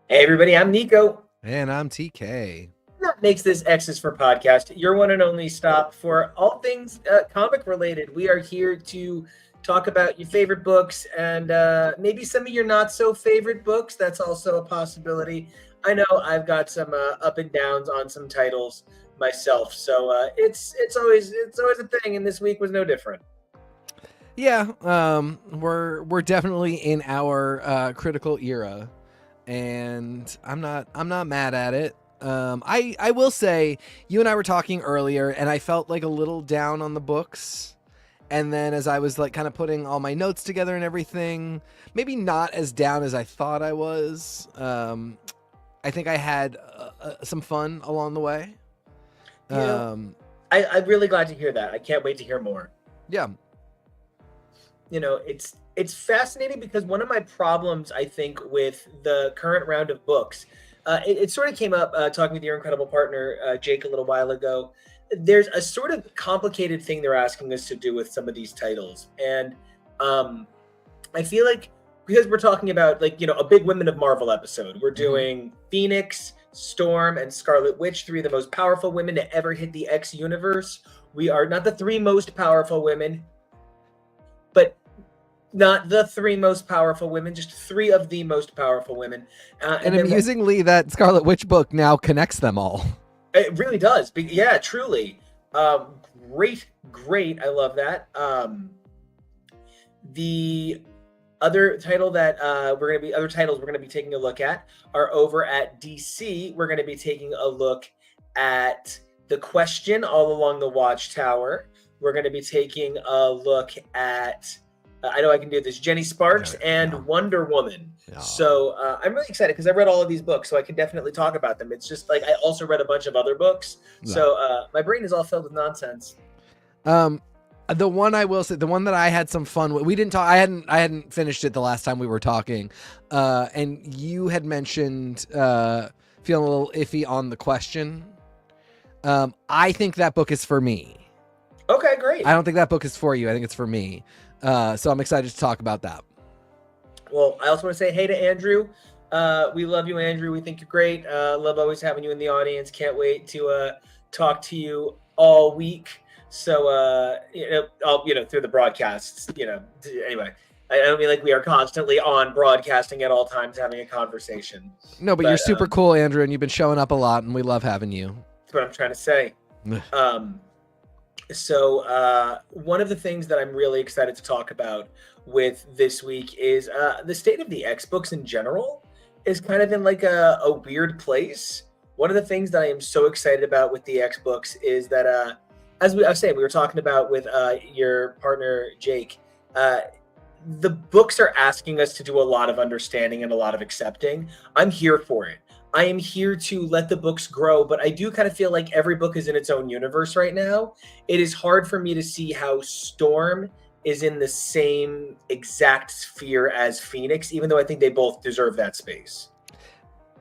Hey everybody, I'm Nico. And I'm TK. That makes this X's for podcast, your one and only stop for all things comic related. We are here to talk about your favorite books and maybe some of your not so favorite books. That's also a possibility. I know I've got some up and downs on some titles myself, so it's always a thing, and this week was no different. Yeah, we're definitely in our critical era, and I'm not mad at it. I will say you and I were talking earlier, and I felt like a little down on the books. And then as I was like kind of putting all my notes together and everything, maybe not as down as I thought I was. I think I had some fun along the way. You know, Um, I'm really glad to hear that. I can't wait to hear more. yeah. It's fascinating because one of my problems, I think, with the current round of books, it sort of came up talking with your incredible partner Jake a little while ago. There's a sort of complicated thing they're asking us to do with some of these titles, and um, I feel like because we're talking about a big Women of Marvel episode, we're hmm doing Phoenix, Storm, and Scarlet Witch, three of the most powerful women to ever hit the X universe. We are not the three most powerful women, but not the three most powerful women, just three of the most powerful women. And And then amusingly, that Scarlet Witch book now connects them all. it really does. Yeah, truly. Um, great. I love that. The other titles we're gonna be taking a look at are over at DC. We're gonna be taking a look at The Question all along the Watchtower. We're gonna be taking a look at I know I can do this. Jenny Sparks and Yeah. Wonder Woman. Yeah. So I'm really excited because I read all of these books, so I can definitely talk about them. It's just like I also read a bunch of other books, so my brain is all filled with nonsense. Um, the one I will say, the one that I had some fun with, we didn't talk. I hadn't finished it the last time we were talking, and you had mentioned feeling a little iffy on The Question. I think that book is for me. Okay, great. I don't think that book is for you. I think it's for me. So I'm excited to talk about that. Well, I also want to say hey to Andrew. We love you, Andrew. We think you're great. Love always having you in the audience. Can't wait to talk to you all week. So, through the broadcasts, anyway, I don't mean like we are constantly on broadcasting at all times having a conversation. No, but you're super cool, Andrew, and you've been showing up a lot, and we love having you. That's what I'm trying to say. Um, So, one of the things that I'm really excited to talk about with this week is the state of the X books in general is kind of in like a weird place. One of the things that I am so excited about with the X books is that, I was saying, we were talking about with your partner Jake. The books are asking us to do a lot of understanding and a lot of accepting. I'm here for it. I am here to let the books grow, but I do kind of feel like every book is in its own universe right now. It is hard for me to see how Storm is in the same exact sphere as Phoenix, even though I think they both deserve that space.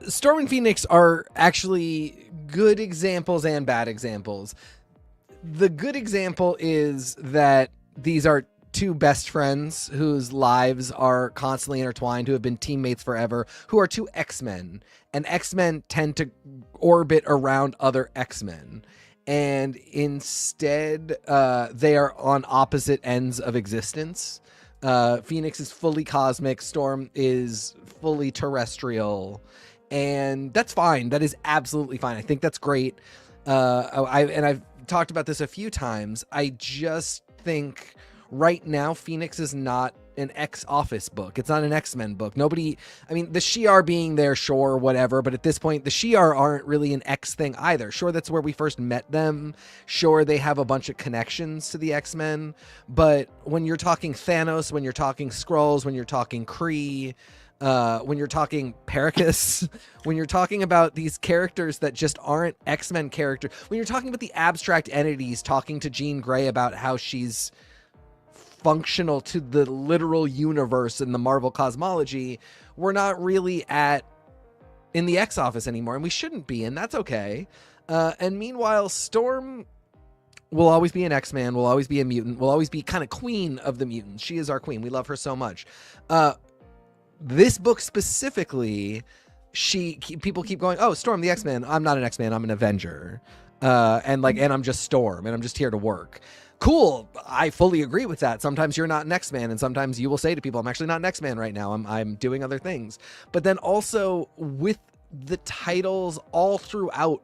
Storm and Phoenix are actually good examples and bad examples. The good example is that these are two best friends whose lives are constantly intertwined, who have been teammates forever, who are two X-Men. And X-Men tend to orbit around other X-Men. And instead, they are on opposite ends of existence. Phoenix is fully cosmic. Storm is fully terrestrial. And that's fine. That is absolutely fine. I think that's great. I've talked about this a few times. I just think right now Phoenix is not an X-Office book. It's not an X-Men book. Nobody, I mean, the Shi'ar being there, sure, whatever, but at this point, the Shi'ar aren't really an X thing either. Sure, that's where we first met them. Sure, they have a bunch of connections to the X-Men, but when you're talking Thanos, when you're talking Skrulls, when you're talking Kree, when you're talking Pericus, when you're talking about these characters that just aren't X-Men characters, when you're talking about the abstract entities talking to Jean Grey about how she's functional to the literal universe in the Marvel cosmology, we're not really in the X office anymore, and we shouldn't be, and that's okay. And meanwhile, Storm will always be an X-Man, will always be a mutant, will always be kind of queen of the mutants. She is our queen. We love her so much. This book specifically, people keep going, oh, Storm the X-Man. I'm not an X-Man, I'm an Avenger. And I'm just Storm, and I'm just here to work. Cool. I fully agree with that. Sometimes you're not an X-Man, and sometimes you will say to people, I'm actually not an X-Man right now. I'm doing other things. But then also with the titles all throughout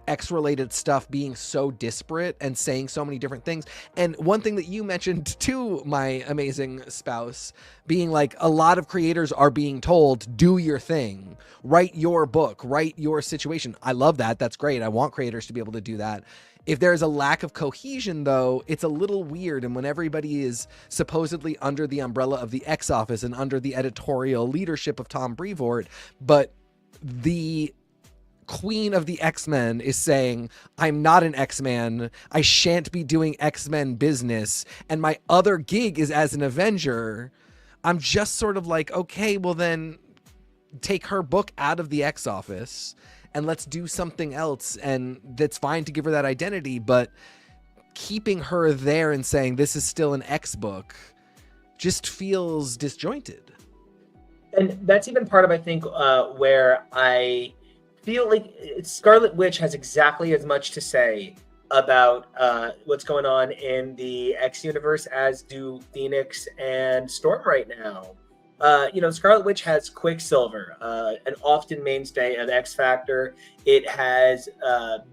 X-related stuff being so disparate and saying so many different things. And one thing that you mentioned to my amazing spouse being like, a lot of creators are being told, do your thing, write your book, write your situation. I love that. That's great. I want creators to be able to do that. If there's a lack of cohesion, though, it's a little weird. And when everybody is supposedly under the umbrella of the X Office and under the editorial leadership of Tom Brevoort, but the Queen of the X-Men is saying, I'm not an X-Man, I shan't be doing X-Men business, and my other gig is as an Avenger, I'm just sort of like, okay, well then take her book out of the X Office and let's do something else. And that's fine to give her that identity, but keeping her there and saying this is still an X book just feels disjointed. And that's even part of, I think, where I feel like Scarlet Witch has exactly as much to say about what's going on in the X universe as do Phoenix and Storm right now. Scarlet Witch has Quicksilver, an often mainstay of X Factor. It has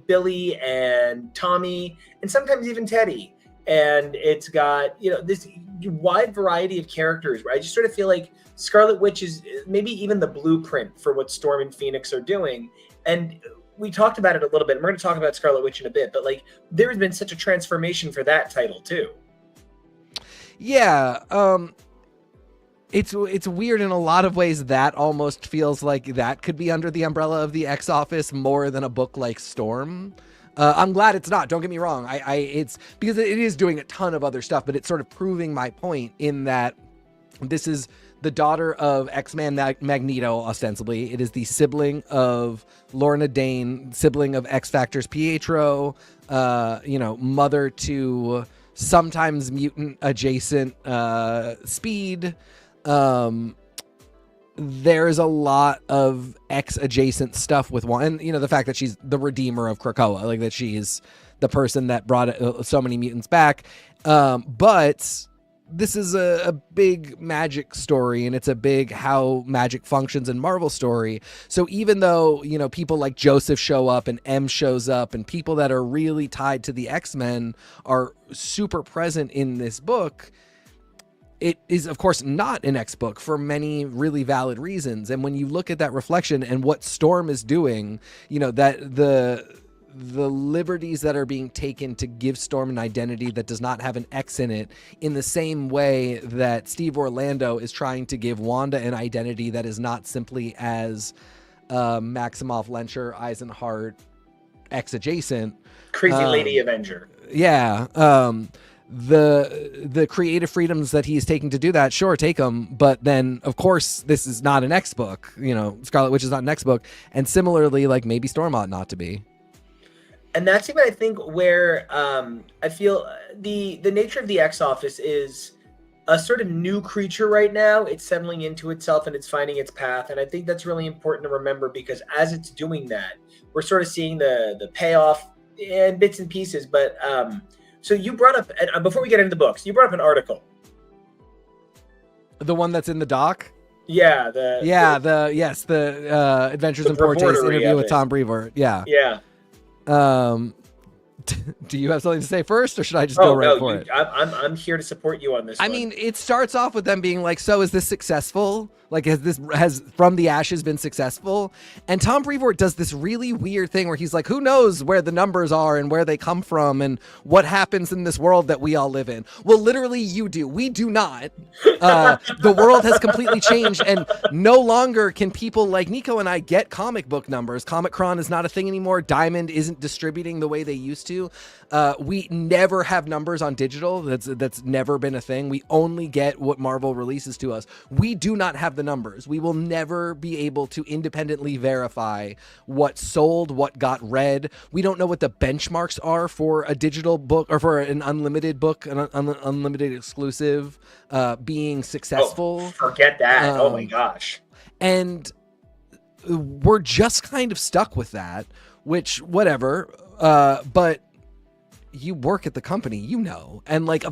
Billy and Tommy, and sometimes even Teddy. And it's got, this wide variety of characters. I just sort of feel like Scarlet Witch is maybe even the blueprint for what Storm and Phoenix are doing. And we talked about it a little bit. And we're going to talk about Scarlet Witch in a bit, but there has been such a transformation for that title too. Yeah. It's weird in a lot of ways. That almost feels like that could be under the umbrella of the X Office more than a book like Storm. I'm glad it's not. Don't get me wrong. It's because it is doing a ton of other stuff, but it's sort of proving my point in that this is the daughter of X-Man Magneto, ostensibly. It is the sibling of Lorna Dane, sibling of X Factor's Pietro, mother to sometimes mutant adjacent Speed. There's a lot of X adjacent stuff with one, and the fact that she's the redeemer of Krakoa, like that she's the person that brought so many mutants back. But this is a big magic story, and it's a big how magic functions in Marvel story. So even though, people like Joseph show up and M shows up and people that are really tied to the X-Men are super present in this book, it is, of course, not an X book for many really valid reasons. And when you look at that reflection and what Storm is doing, that the liberties that are being taken to give Storm an identity that does not have an X in it, in the same way that Steve Orlando is trying to give Wanda an identity that is not simply as Maximoff, Lencher, Eisenhart, X adjacent. Crazy Lady Avenger. Yeah. The creative freedoms that he's taking to do that, sure, take them. But then, of course, this is not an X book. Scarlet Witch is not an X book. And similarly, maybe Storm ought not to be. And that's even, I think, where I feel the nature of the X Office is a sort of new creature right now. It's settling into itself and it's finding its path. And I think that's really important to remember, because as it's doing that, we're sort of seeing the payoff in bits and pieces. But so you brought up, before we get into the books, you brought up an article. The one that's in the doc? Yeah. The Adventures in Portes interview with Tom Brevoort. Yeah. Yeah. Do you have something to say first, or should I just go right for it? I'm here to support you on this. I mean, it starts off with them being like, so is this successful? Has From the Ashes been successful? And Tom Brevoort does this really weird thing where he's like, who knows where the numbers are and where they come from and what happens in this world that we all live in? Well, literally you do. We do not. The world has completely changed, and no longer can people like Nico and I get comic book numbers. Comic-Con is not a thing anymore. Diamond isn't distributing the way they used to. We never have numbers on digital. That's never been a thing. We only get what Marvel releases to us. We do not have the numbers. We will never be able to independently verify what sold, what got read. We don't know what the benchmarks are for a digital book or for an unlimited book, an unlimited exclusive being successful. Forget that. Oh my gosh. And we're just kind of stuck with that, which whatever. But you work at the company, you know, and like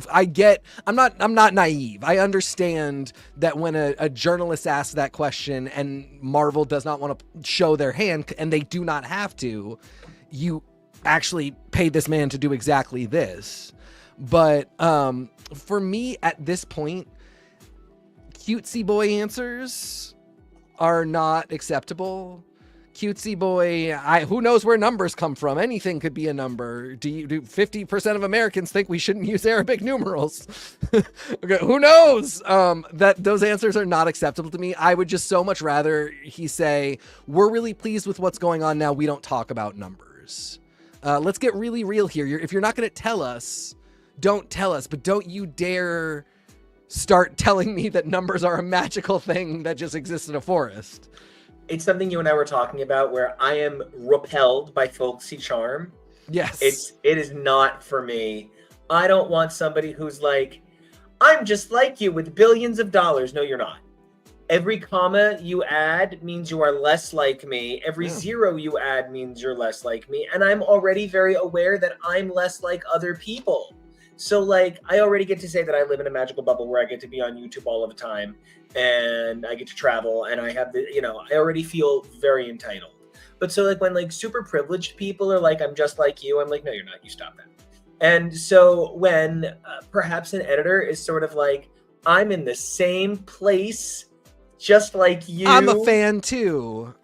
I'm not naive. I understand that when a journalist asks that question and Marvel does not want to show their hand, and they do not have to, you actually paid this man to do exactly this. But for me at this point, cutesy boy answers are not acceptable. Cutesy boy, who knows where numbers come from? Anything could be a number. Do 50% of Americans think we shouldn't use Arabic numerals? Okay, who knows? That those answers are not acceptable to me. I would just so much rather he say, we're really pleased with what's going on now. We don't talk about numbers. Let's get really real here. If you're not going to tell us, don't tell us, but don't you dare start telling me that numbers are a magical thing that just exists in a forest. It's something you and I were talking about where I am repelled by folksy charm. Yes. It is not for me. I don't want somebody who's like, I'm just like you with billions of dollars. No, you're not. Every comma you add means you are less like me. Every zero you add means you're less like me. And I'm already very aware that I'm less like other people. So like, I already get to say that I live in a magical bubble where I get to be on YouTube all of the time and I get to travel and I have the, I already feel very entitled. But so like when like super privileged people are like, I'm just like you, I'm like, no, you're not, you stop that. And so when perhaps an editor is sort of like, I'm in the same place, just like you. I'm a fan too.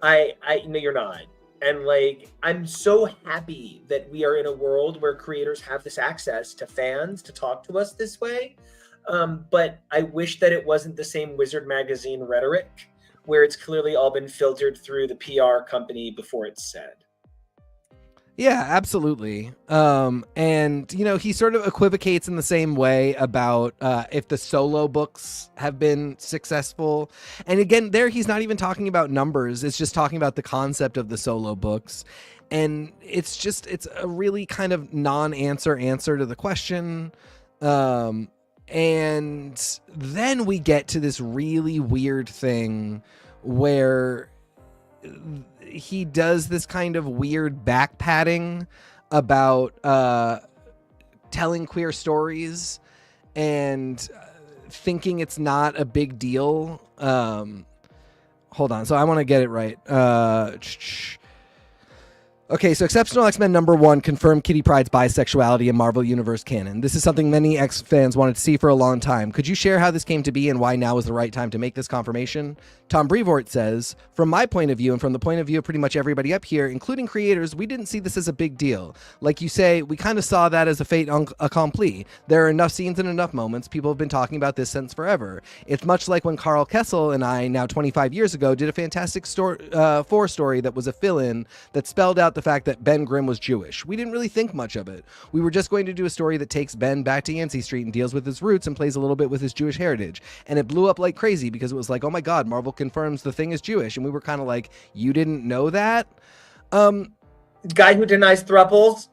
No, you're not. And like, I'm so happy that we are in a world where creators have this access to fans to talk to us this way. But I wish that it wasn't the same Wizard magazine rhetoric where it's clearly all been filtered through the PR company before it's said. Yeah, absolutely. And, he sort of equivocates in the same way about if the solo books have been successful. And again, there he's not even talking about numbers. It's just talking about the concept of the solo books. And it's a really kind of non-answer answer to the question. And then we get to this really weird thing where he does this kind of weird back patting about telling queer stories and thinking it's not a big deal. Hold on. So I want to get it right. Okay, so Exceptional X-Men #1 confirmed Kitty Pryde's bisexuality in Marvel Universe canon. This is something many X fans wanted to see for a long time. Could you share how this came to be and why now is the right time to make this confirmation? Tom Brevoort says, from my point of view and from the point of view of pretty much everybody up here, including creators, we didn't see this as a big deal. Like you say, we kind of saw that as a fait accompli. There are enough scenes and enough moments. People have been talking about this since forever. It's much like when Carl Kessel and I, now 25 years ago, did a Fantastic Four story that was a fill-in that spelled out the fact that Ben Grimm was Jewish. We didn't really think much of it. We were just going to do a story that takes Ben back to Yancey Street and deals with his roots and plays a little bit with his Jewish heritage. And it blew up like crazy because it was like, oh my God, Marvel confirms the Thing is Jewish. And we were kind of like, you didn't know that? Guy who denies thruples?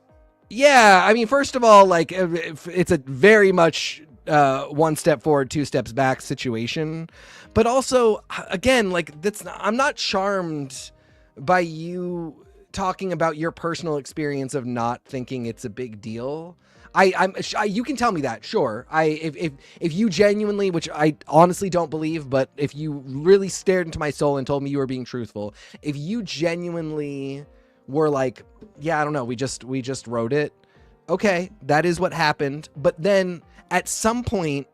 Yeah, I mean, first of all, like, it's a very much one step forward, two steps back situation. But also, again, like, I'm not charmed by you talking about your personal experience of not thinking it's a big deal. You can tell me that, sure. If you genuinely, which I honestly don't believe, but if you really stared into my soul and told me you were being truthful, if you genuinely were like, yeah, I don't know, we just wrote it. Okay, that is what happened. But then at some point,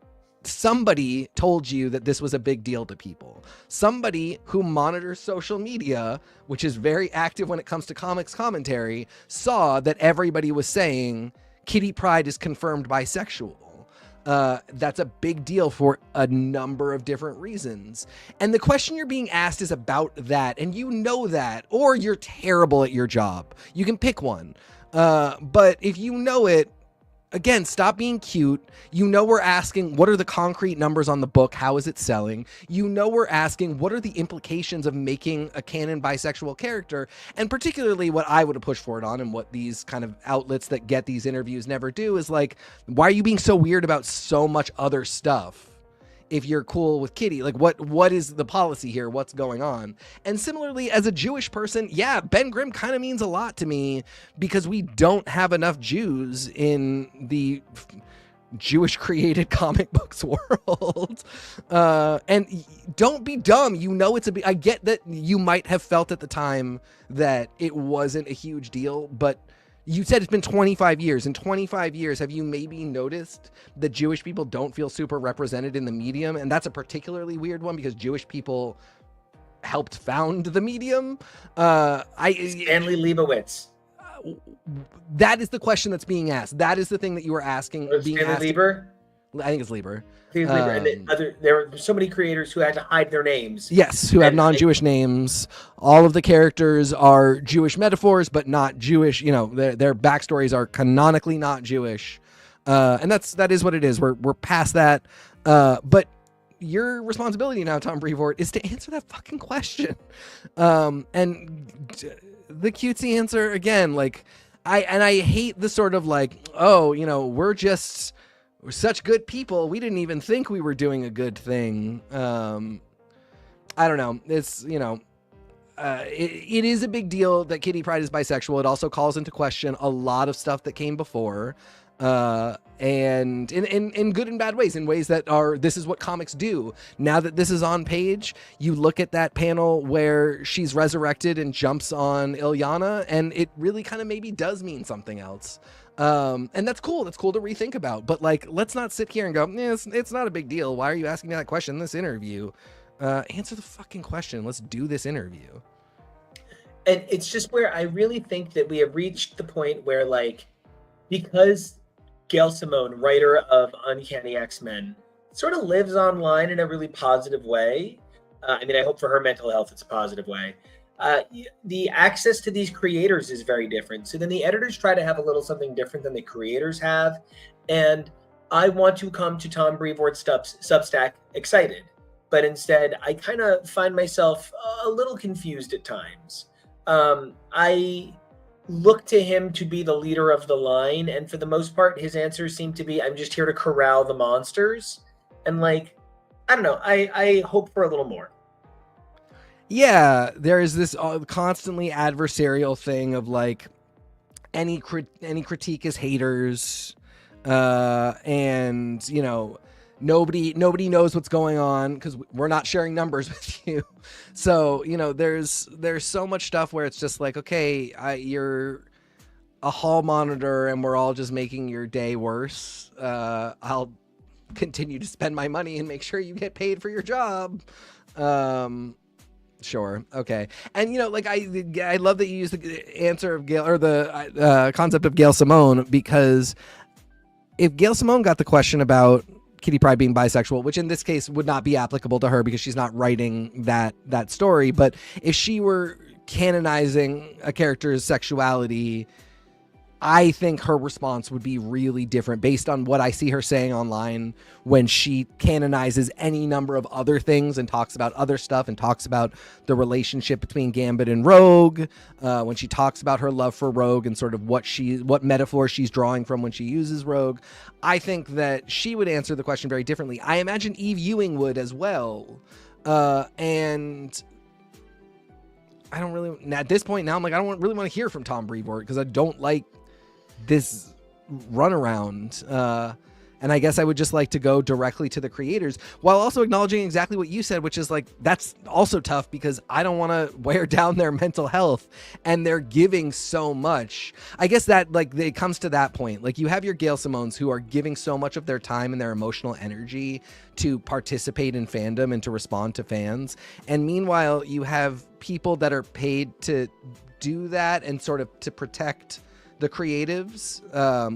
somebody told you that this was a big deal to people. Somebody who monitors social media, which is very active when it comes to comics commentary, saw that everybody was saying Kitty Pryde is confirmed bisexual. That's a big deal for a number of different reasons. And the question you're being asked is about that, and you know that, or you're terrible at your job. You can pick one. But if you know it, again, stop being cute. You know we're asking, what are the concrete numbers on the book? How is it selling? You know we're asking, what are the implications of making a canon bisexual character? And particularly what I would have pushed for it on, and what these kind of outlets that get these interviews never do, is like, why are you being so weird about so much other stuff? if you're cool with Kitty. Like, what is the policy here? What's going on? And similarly, as a Jewish person, yeah, Ben Grimm kind of means a lot to me because we don't have enough Jews in the Jewish created comic books world. And don't be dumb. You know, I get that you might have felt at the time that it wasn't a huge deal, but you said it's been 25 years. In 25 years, have you maybe noticed that Jewish people don't feel super represented in the medium? And that's a particularly weird one because Jewish people helped found the medium. Stanley Leibowitz. That is the question that's being asked. That is the thing that you were asking. Stanley Lieber? I think it's Lieber. And there were so many creators who had to hide their names. Yes, who have non-Jewish names. All of the characters are Jewish metaphors, but not Jewish. You know, their backstories are canonically not Jewish, and that is what it is. We're past that. But your responsibility now, Tom Brevoort, is to answer that fucking question. And the cutesy answer again, like I hate the sort of like, oh, you know, we're such good people, we didn't even think we were doing a good thing. I don't know. It's, you know, it is a big deal that Kitty Pryde is bisexual. It also calls into question a lot of stuff that came before, and in good and bad ways, in ways that are, this is what comics do. Now that this is on page, you look at that panel where she's resurrected and jumps on Ilyana, and it really kind of maybe does mean something else. And that's cool. That's cool to rethink about. But like, let's not sit here and go, it's not a big deal. Why are you asking me that question in this interview? Answer the fucking question. Let's do this interview. And it's just where I really think that we have reached the point where, like, because Gail Simone, writer of Uncanny X-Men, sort of lives online in a really positive way. I mean, I hope for her mental health it's a positive way. The access to these creators is very different. So then the editors try to have a little something different than the creators have. And I want to come to Tom Brevoort's Substack excited. But instead, I kind of find myself a little confused at times. I look to him to be the leader of the line. And for the most part, his answers seem to be, I'm just here to corral the monsters. And like, I don't know, I hope for a little more. Yeah, there is this constantly adversarial thing of like any critique is haters, and you know, nobody knows what's going on because we're not sharing numbers with you. So you know, there's so much stuff where it's just like, okay, you're a hall monitor and we're all just making your day worse. I'll continue to spend my money and make sure you get paid for your job. Sure. Okay. And, you know, like, I love that you use the answer of Gail, or the concept of Gail Simone, because if Gail Simone got the question about Kitty Pryde being bisexual, which in this case would not be applicable to her because she's not writing that story, but if she were canonizing a character's sexuality, I think her response would be really different based on what I see her saying online when she canonizes any number of other things and talks about other stuff and talks about the relationship between Gambit and Rogue, when she talks about her love for Rogue and sort of what metaphor she's drawing from when she uses Rogue. I think that she would answer the question very differently. I imagine Eve Ewing would as well. And I don't really, at this point now, I'm like, I don't really want to hear from Tom Brevoort because I don't like this runaround. And I guess I would just like to go directly to the creators while also acknowledging exactly what you said, which is like, that's also tough because I don't want to wear down their mental health and they're giving so much. I guess that like it comes to that point. Like you have your Gail Simones who are giving so much of their time and their emotional energy to participate in fandom and to respond to fans. And meanwhile, you have people that are paid to do that and sort of to protect the creatives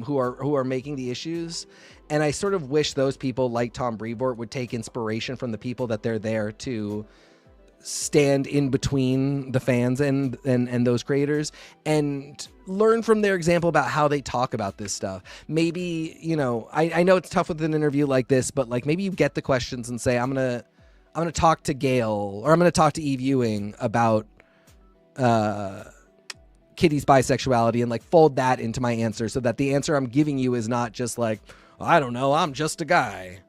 who are making the issues. And I sort of wish those people like Tom Brevoort would take inspiration from the people that they're there to stand in between the fans and those creators and learn from their example about how they talk about this stuff. Maybe, you know, I know it's tough with an interview like this, but like maybe you get the questions and say, I'm gonna talk to Gail or I'm gonna talk to Eve Ewing about Kitty's bisexuality and like fold that into my answer so that the answer I'm giving you is not just like, I don't know, I'm just a guy.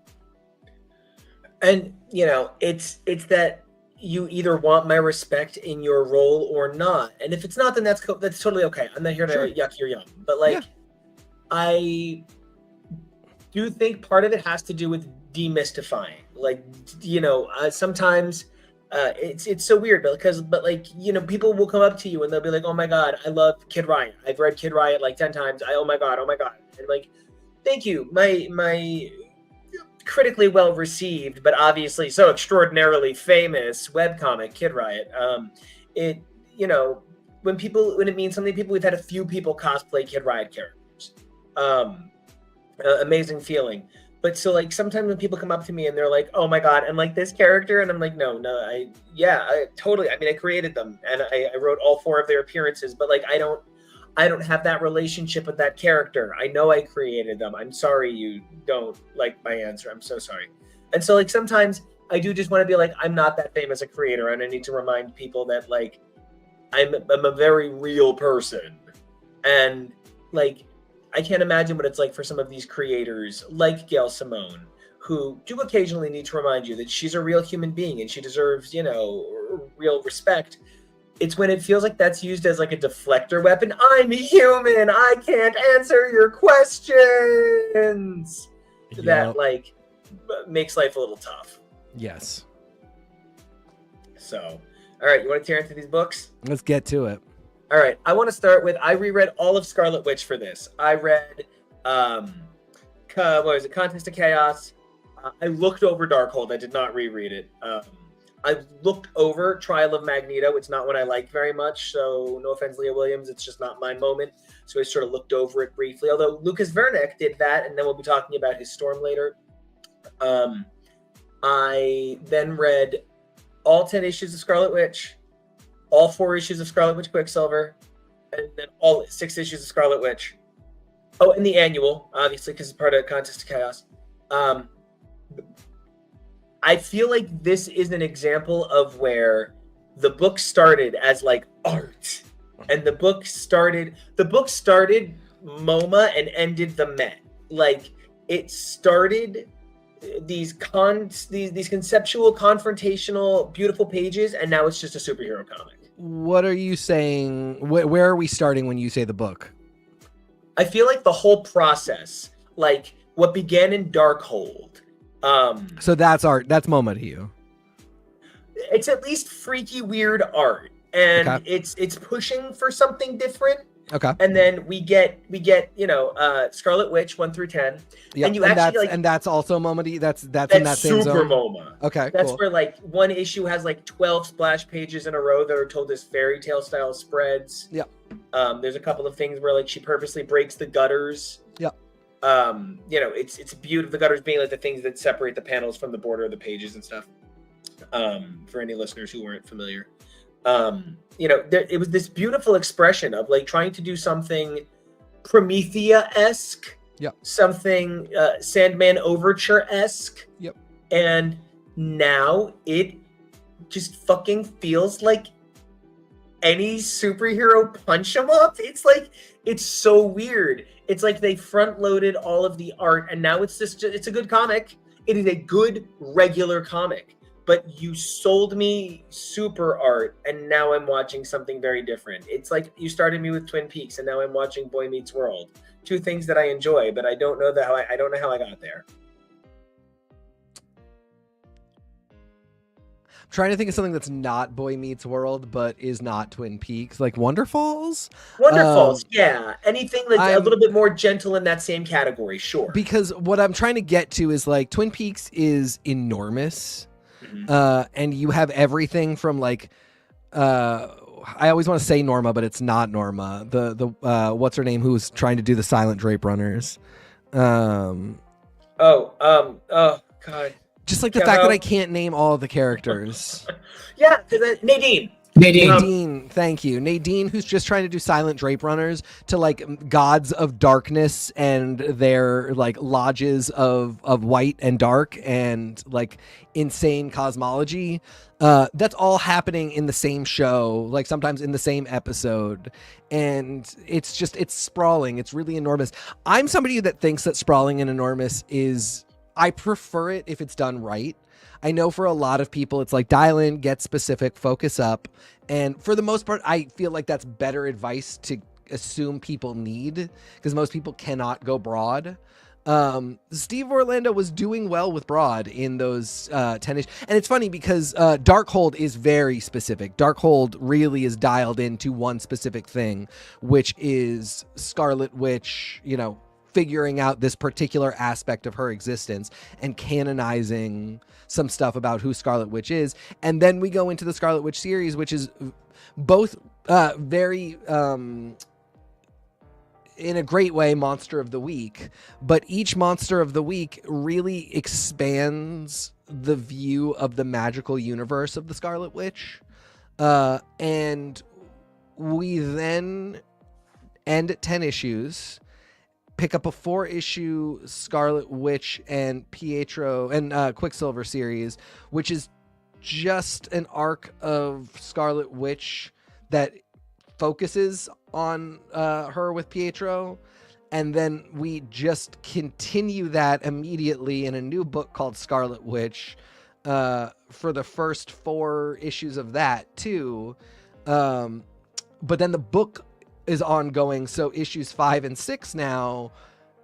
And it's that you either want my respect in your role or not. And if it's not, then that's totally okay. I'm not here to Sure. yuck your yum. But Yeah. I do think part of it has to do with demystifying. Like, sometimes it's so weird but people will come up to you and they'll be like, "Oh my God, I love Kid Riot. I've read Kid Riot like 10 times. Oh my God, oh my God." And like, thank you. My critically well received, but obviously so extraordinarily famous webcomic Kid Riot. It when it means something to people, we've had a few people cosplay Kid Riot characters. Amazing feeling. But so like sometimes when people come up to me and they're like, "Oh my God, and like this character," and I'm like, no, I totally. I mean, I created them and I wrote all 4 of their appearances, but like I don't have that relationship with that character. I know I created them. I'm sorry you don't like my answer. I'm so sorry. And so like sometimes I do just want to be like, I'm not that famous a creator, and I need to remind people that like I'm a very real person. And like I can't imagine what it's like for some of these creators like Gail Simone, who do occasionally need to remind you that she's a real human being and she deserves, real respect. It's when it feels like that's used as like a deflector weapon. I'm human. I can't answer your questions. Yep. That like makes life a little tough. Yes. So, all right, you want to tear into these books? Let's get to it. All right, I want to start with, I reread all of Scarlet Witch for this. I read, Contest of Chaos. I looked over Darkhold. I did not reread it. I looked over Trial of Magneto. It's not one I like very much, so no offense, Leah Williams. It's just not my moment. So I sort of looked over it briefly, although Lucas Vernick did that, and then we'll be talking about his Storm later. I then read all 10 issues of Scarlet Witch, all 4 issues of Scarlet Witch Quicksilver, and then all 6 issues of Scarlet Witch. Oh, and the annual, obviously, because it's part of Contest of Chaos. I feel like this is an example of where the book started as like art, and the book started MoMA and ended the Met. Like it started these conceptual, confrontational, beautiful pages, and now it's just a superhero comic. What are you saying? Where are we starting when you say the book? I feel like the whole process, like what began in Darkhold. So that's art. That's MoMA to you. It's at least freaky, weird art, and okay. it's pushing for something different. Okay. And then we get Scarlet Witch 1 through 10. Yeah. And that's also MoMA. That's in that same super zone. MoMA. Okay. That's cool. where like one issue has like 12 splash pages in a row that are told as fairy tale style spreads. Yeah. There's a couple of things where like she purposely breaks the gutters. Yeah. It's beautiful. The gutters being like the things that separate the panels from the border of the pages and stuff. For any listeners who weren't familiar. It was this beautiful expression of like trying to do something Promethea-esque, yep. Something Sandman Overture-esque. Yep. And now it just fucking feels like any superhero punch 'em up. It's like, it's so weird. It's like they front loaded all of the art and now it's a good comic. It is a good regular comic. But you sold me super art, and now I'm watching something very different. It's like you started me with Twin Peaks, and now I'm watching Boy Meets World. 2 things that I enjoy, but I don't know I don't know how I got there. I'm trying to think of something that's not Boy Meets World, but is not Twin Peaks, like Wonder Falls. Yeah. Anything that's a little bit more gentle in that same category, sure. Because what I'm trying to get to is like Twin Peaks is enormous. And you have everything from like I always want to say Norma, but it's not Norma. The what's her name who's trying to do the Silent Drape Runners. God. Just like the fact that I can't name all of the characters. Yeah, Nadine, thank you. Nadine, who's just trying to do Silent Drape Runners to like gods of darkness and their like lodges of white and dark and like insane cosmology. That's all happening in the same show, like sometimes in the same episode. And it's sprawling. It's really enormous. I'm somebody that thinks that sprawling and enormous is I prefer it if it's done right. I know for a lot of people, it's like dial in, get specific, focus up. And for the most part, I feel like that's better advice to assume people need, because most people cannot go broad. Steve Orlando was doing well with broad in those 10-ish. And it's funny because Darkhold is very specific. Darkhold really is dialed into one specific thing, which is Scarlet Witch, you know, figuring out this particular aspect of her existence and canonizing some stuff about who Scarlet Witch is. And then we go into the Scarlet Witch series, which is both very in a great way monster of the week, but each monster of the week really expands the view of the magical universe of the Scarlet Witch. And we then end at 10 issues, pick up a 4-issue Scarlet Witch and Pietro and Quicksilver series, which is just an arc of Scarlet Witch that focuses on her with Pietro. And then we just continue that immediately in a new book called Scarlet Witch for the first 4 issues of that too. But then the book is ongoing, so issues 5 and 6 now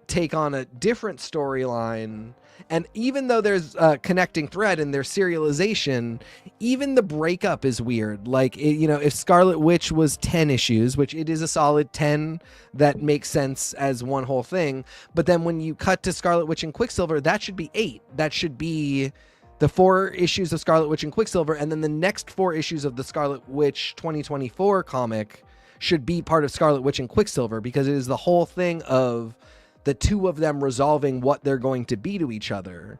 take on a different storyline. And even though there's a connecting thread and there's serialization, even the breakup is weird. Like, you know, if Scarlet Witch was 10 issues, which it is a solid 10 that makes sense as one whole thing, but then when you cut to Scarlet Witch and Quicksilver, that should be 8. That should be the 4 issues of Scarlet Witch and Quicksilver, and then the next 4 issues of the Scarlet Witch 2024 comic should be part of Scarlet Witch and Quicksilver, because it is the whole thing of the two of them resolving what they're going to be to each other.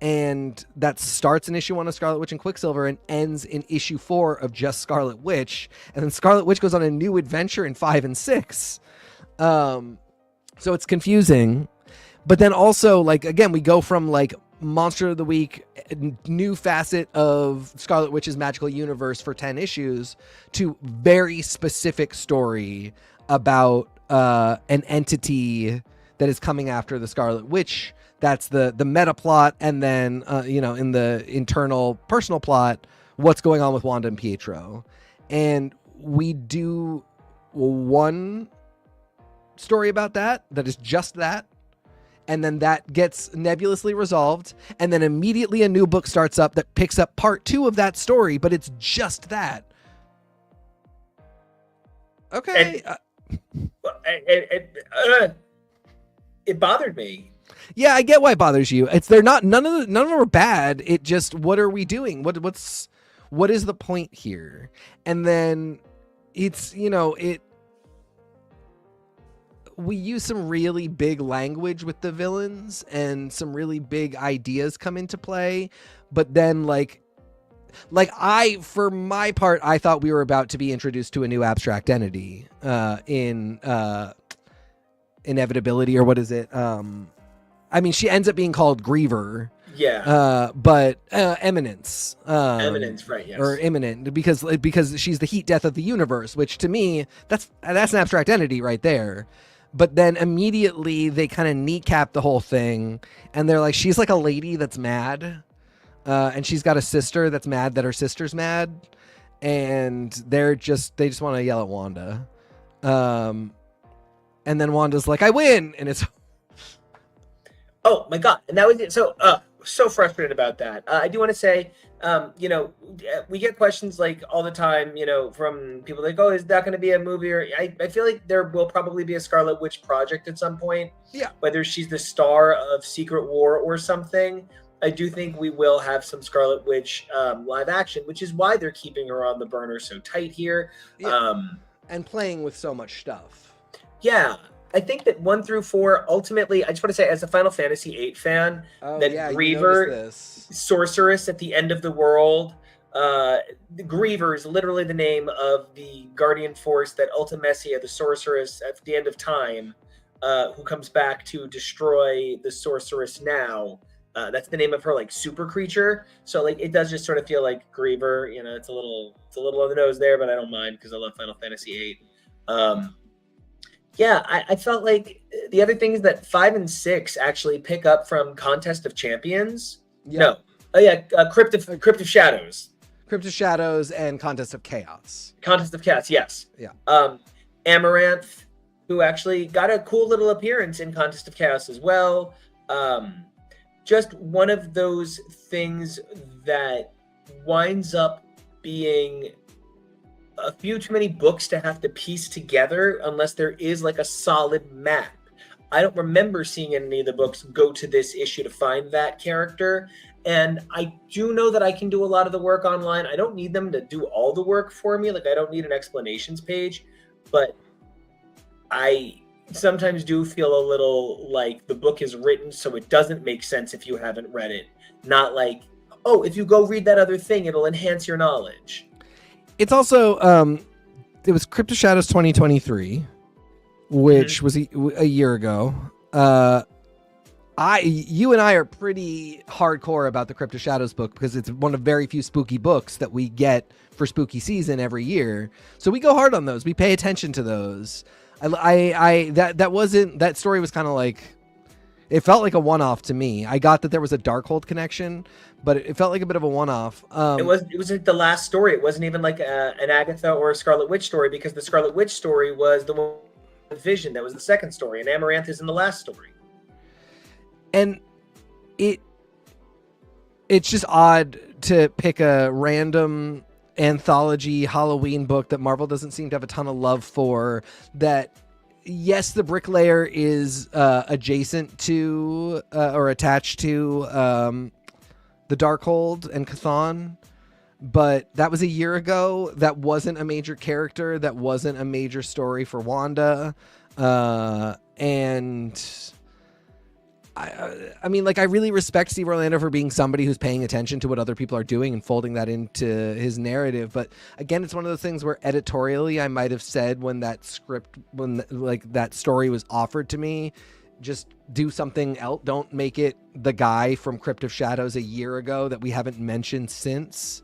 And that starts in issue 1 of Scarlet Witch and Quicksilver and ends in issue 4 of just Scarlet Witch. And then Scarlet Witch goes on a new adventure in 5 and 6. So it's confusing. But then also, like, again, we go from like Monster of the Week, new facet of Scarlet Witch's magical universe for 10 issues, to very specific story about an entity that is coming after the Scarlet Witch. That's the meta plot. And then, you know, in the internal personal plot, what's going on with Wanda and Pietro. And we do one story about that is just that. And then that gets nebulously resolved. And then immediately a new book starts up that picks up part 2 of that story, but it's just that. Okay. It bothered me. Yeah, I get why it bothers you. They're not, none of them are bad. It just, what are we doing? What is the point here? And then it's, you know, we use some really big language with the villains and some really big ideas come into play. But then for my part, I thought we were about to be introduced to a new abstract entity in Inevitability, or what is it? I mean, she ends up being called Griever. Yeah. But Eminence. Eminence, right? Yes. Or Imminent, because she's the heat death of the universe, which to me, that's an abstract entity right there. But then immediately they kind of kneecap the whole thing, and they're like, she's like a lady that's mad, and she's got a sister that's mad that her sister's mad, and they just want to yell at Wanda. And then Wanda's like, I win, and it's oh my god. And that was it. So frustrated about that. I do want to say, you know, we get questions like all the time, you know, from people like, oh, is that going to be a movie? Or I feel like there will probably be a Scarlet Witch project at some point. Yeah. Whether she's the star of Secret War or something, I do think we will have some Scarlet Witch live action, which is why they're keeping her on the burner so tight here. Yeah. And playing with so much stuff. Yeah, I think that 1 through 4, ultimately, I just want to say, as a Final Fantasy VIII fan, that Griever, sorceress at the end of the world, the Griever is literally the name of the guardian force that Ultimecia, the sorceress at the end of time, who comes back to destroy the sorceress now. That's the name of her like super creature. So like it does just sort of feel like Griever. You know, it's a little on the nose there, but I don't mind because I love Final Fantasy VIII. Yeah, I felt like the other things that 5 and 6 actually pick up from Contest of Champions. Yep. No. Oh yeah, Crypt of Shadows. Crypt of Shadows and Contest of Chaos. Contest of Chaos, yes. Yeah. Amaranth, who actually got a cool little appearance in Contest of Chaos as well. Just one of those things that winds up being a few too many books to have to piece together unless there is like a solid map. I don't remember seeing any of the books go to this issue to find that character. And I do know that I can do a lot of the work online. I don't need them to do all the work for me. Like, I don't need an explanations page, but I sometimes do feel a little like the book is written so it doesn't make sense if you haven't read it. Not like, oh, if you go read that other thing, it'll enhance your knowledge. It's also it was Crypt of Shadows 2023, which was a year ago. You and I are pretty hardcore about the Crypt of Shadows book because it's one of very few spooky books that we get for spooky season every year. So we go hard on those. We pay attention to those. That story was kind of like, it felt like a one-off to me. I got that there was a Darkhold connection, but it felt like a bit of a one-off. It was like the last story. It wasn't even like an Agatha or a Scarlet Witch story, because the Scarlet Witch story was the one with Vision. That was the second story, and Amaranth is in the last story. And it's just odd to pick a random anthology Halloween book that Marvel doesn't seem to have a ton of love for, that yes, the Bricklayer is adjacent to or attached to the Darkhold and Chthon, but that was a year ago. That wasn't a major character. That wasn't a major story for Wanda. And I mean, like, I really respect Steve Orlando for being somebody who's paying attention to what other people are doing and folding that into his narrative. But again, it's one of those things where editorially I might have said when that story was offered to me, just do something else. Don't make it the guy from Crypt of Shadows a year ago that we haven't mentioned since.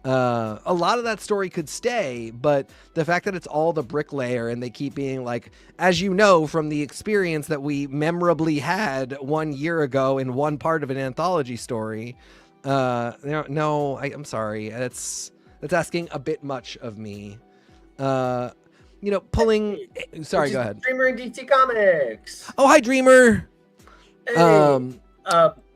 A lot of that story could stay, but the fact that it's all the Bricklayer and they keep being like, as you know, from the experience that we memorably had 1 year ago in one part of an anthology story. I'm sorry. That's asking a bit much of me. Pulling. Sorry, go ahead. Dreamer in DC Comics. Oh, hi, Dreamer. Hey.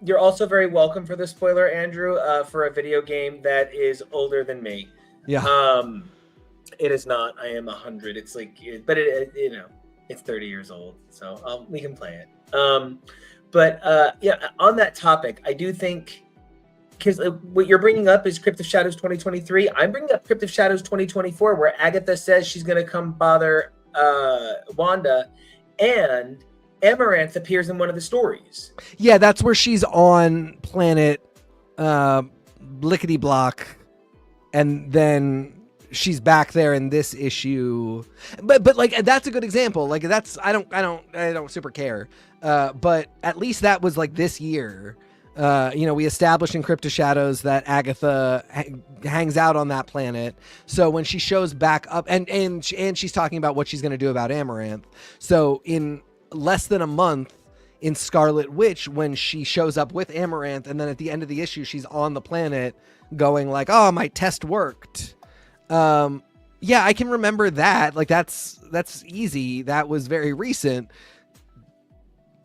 You're also very welcome for the spoiler, Andrew, for a video game that is older than me. Yeah. It is not. I am 100. It's like, but it's 30 years old, so we can play it. Yeah, on that topic, I do think, because what you're bringing up is Crypt of Shadows 2023. I'm bringing up Crypt of Shadows 2024, where Agatha says she's going to come bother Wanda, and Amaranth appears in one of the stories. Yeah, that's where she's on planet Blickety Block, and then she's back there in this issue. But like, that's a good example. Like, that's I don't super care. But at least that was like this year. We established in Crypt of Shadows that Agatha hangs out on that planet. So when she shows back up, and she's talking about what she's going to do about Amaranth. So in less than a month in Scarlet Witch, when she shows up with Amaranth, and then at the end of the issue she's on the planet going like, oh, my test worked. Yeah, I can remember that. Like, that's easy. That was very recent,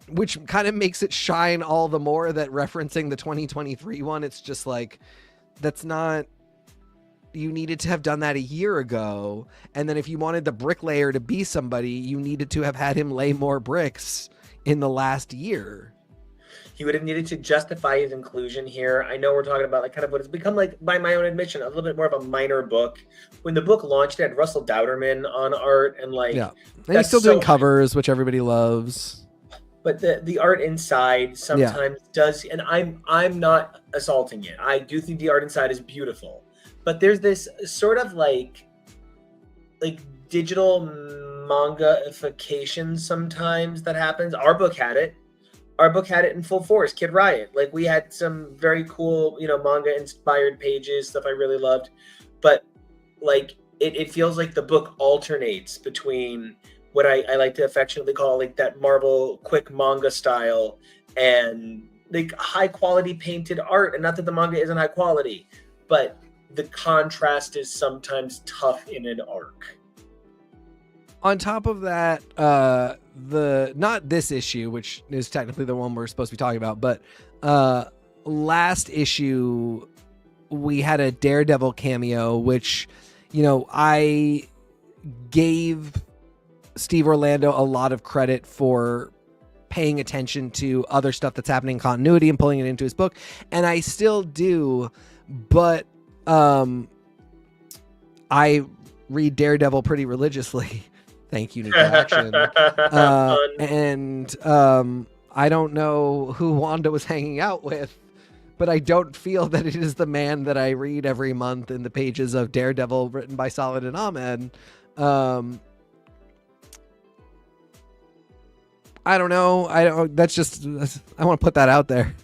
which kind of makes it shine all the more that referencing the 2023 one, it's just like, that's not, you needed to have done that a year ago. And then if you wanted the Bricklayer to be somebody, you needed to have had him lay more bricks in the last year. He would have needed to justify his inclusion here. I know we're talking about like kind of what it's become, like, by my own admission, a little bit more of a minor book. When the book launched, it had Russell Dowderman on art, and like, yeah, and he's still doing covers, which everybody loves. But the art inside sometimes does, and I'm not assaulting it. I do think the art inside is beautiful. But there's this sort of like digital manga-ification sometimes that happens. Our book had it in full force. Kid Riot. Like, we had some very cool, manga-inspired pages, stuff I really loved. But like, it feels like the book alternates between what I like to affectionately call like that Marvel quick manga style, and like high quality painted art. And not that the manga isn't high quality, but the contrast is sometimes tough in an arc. On top of that, the not this issue, which is technically the one we're supposed to be talking about, but last issue we had a Daredevil cameo, which, you know, I gave Steve Orlando a lot of credit for paying attention to other stuff that's happening in continuity and pulling it into his book, and I still do, but I read Daredevil pretty religiously. Thank you, Nico Action. And I don't know who Wanda was hanging out with, but I don't feel that it is the man that I read every month in the pages of Daredevil written by Saladin Ahmed. I don't know. I want to put that out there.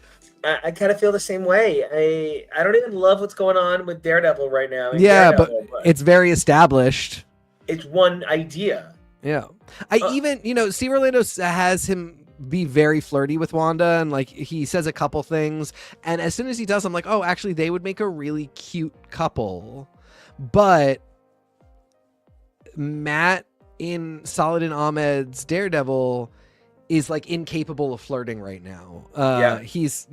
I kind of feel the same way. I don't even love what's going on with Daredevil right now. Yeah, Daredevil, but it's very established. It's one idea. Yeah. Even, you know, Steve Orlando has him be very flirty with Wanda, and like he says a couple things, and as soon as he does, I'm like, oh, actually they would make a really cute couple. But Matt in Saladin Ahmed's Daredevil is like incapable of flirting right now. He's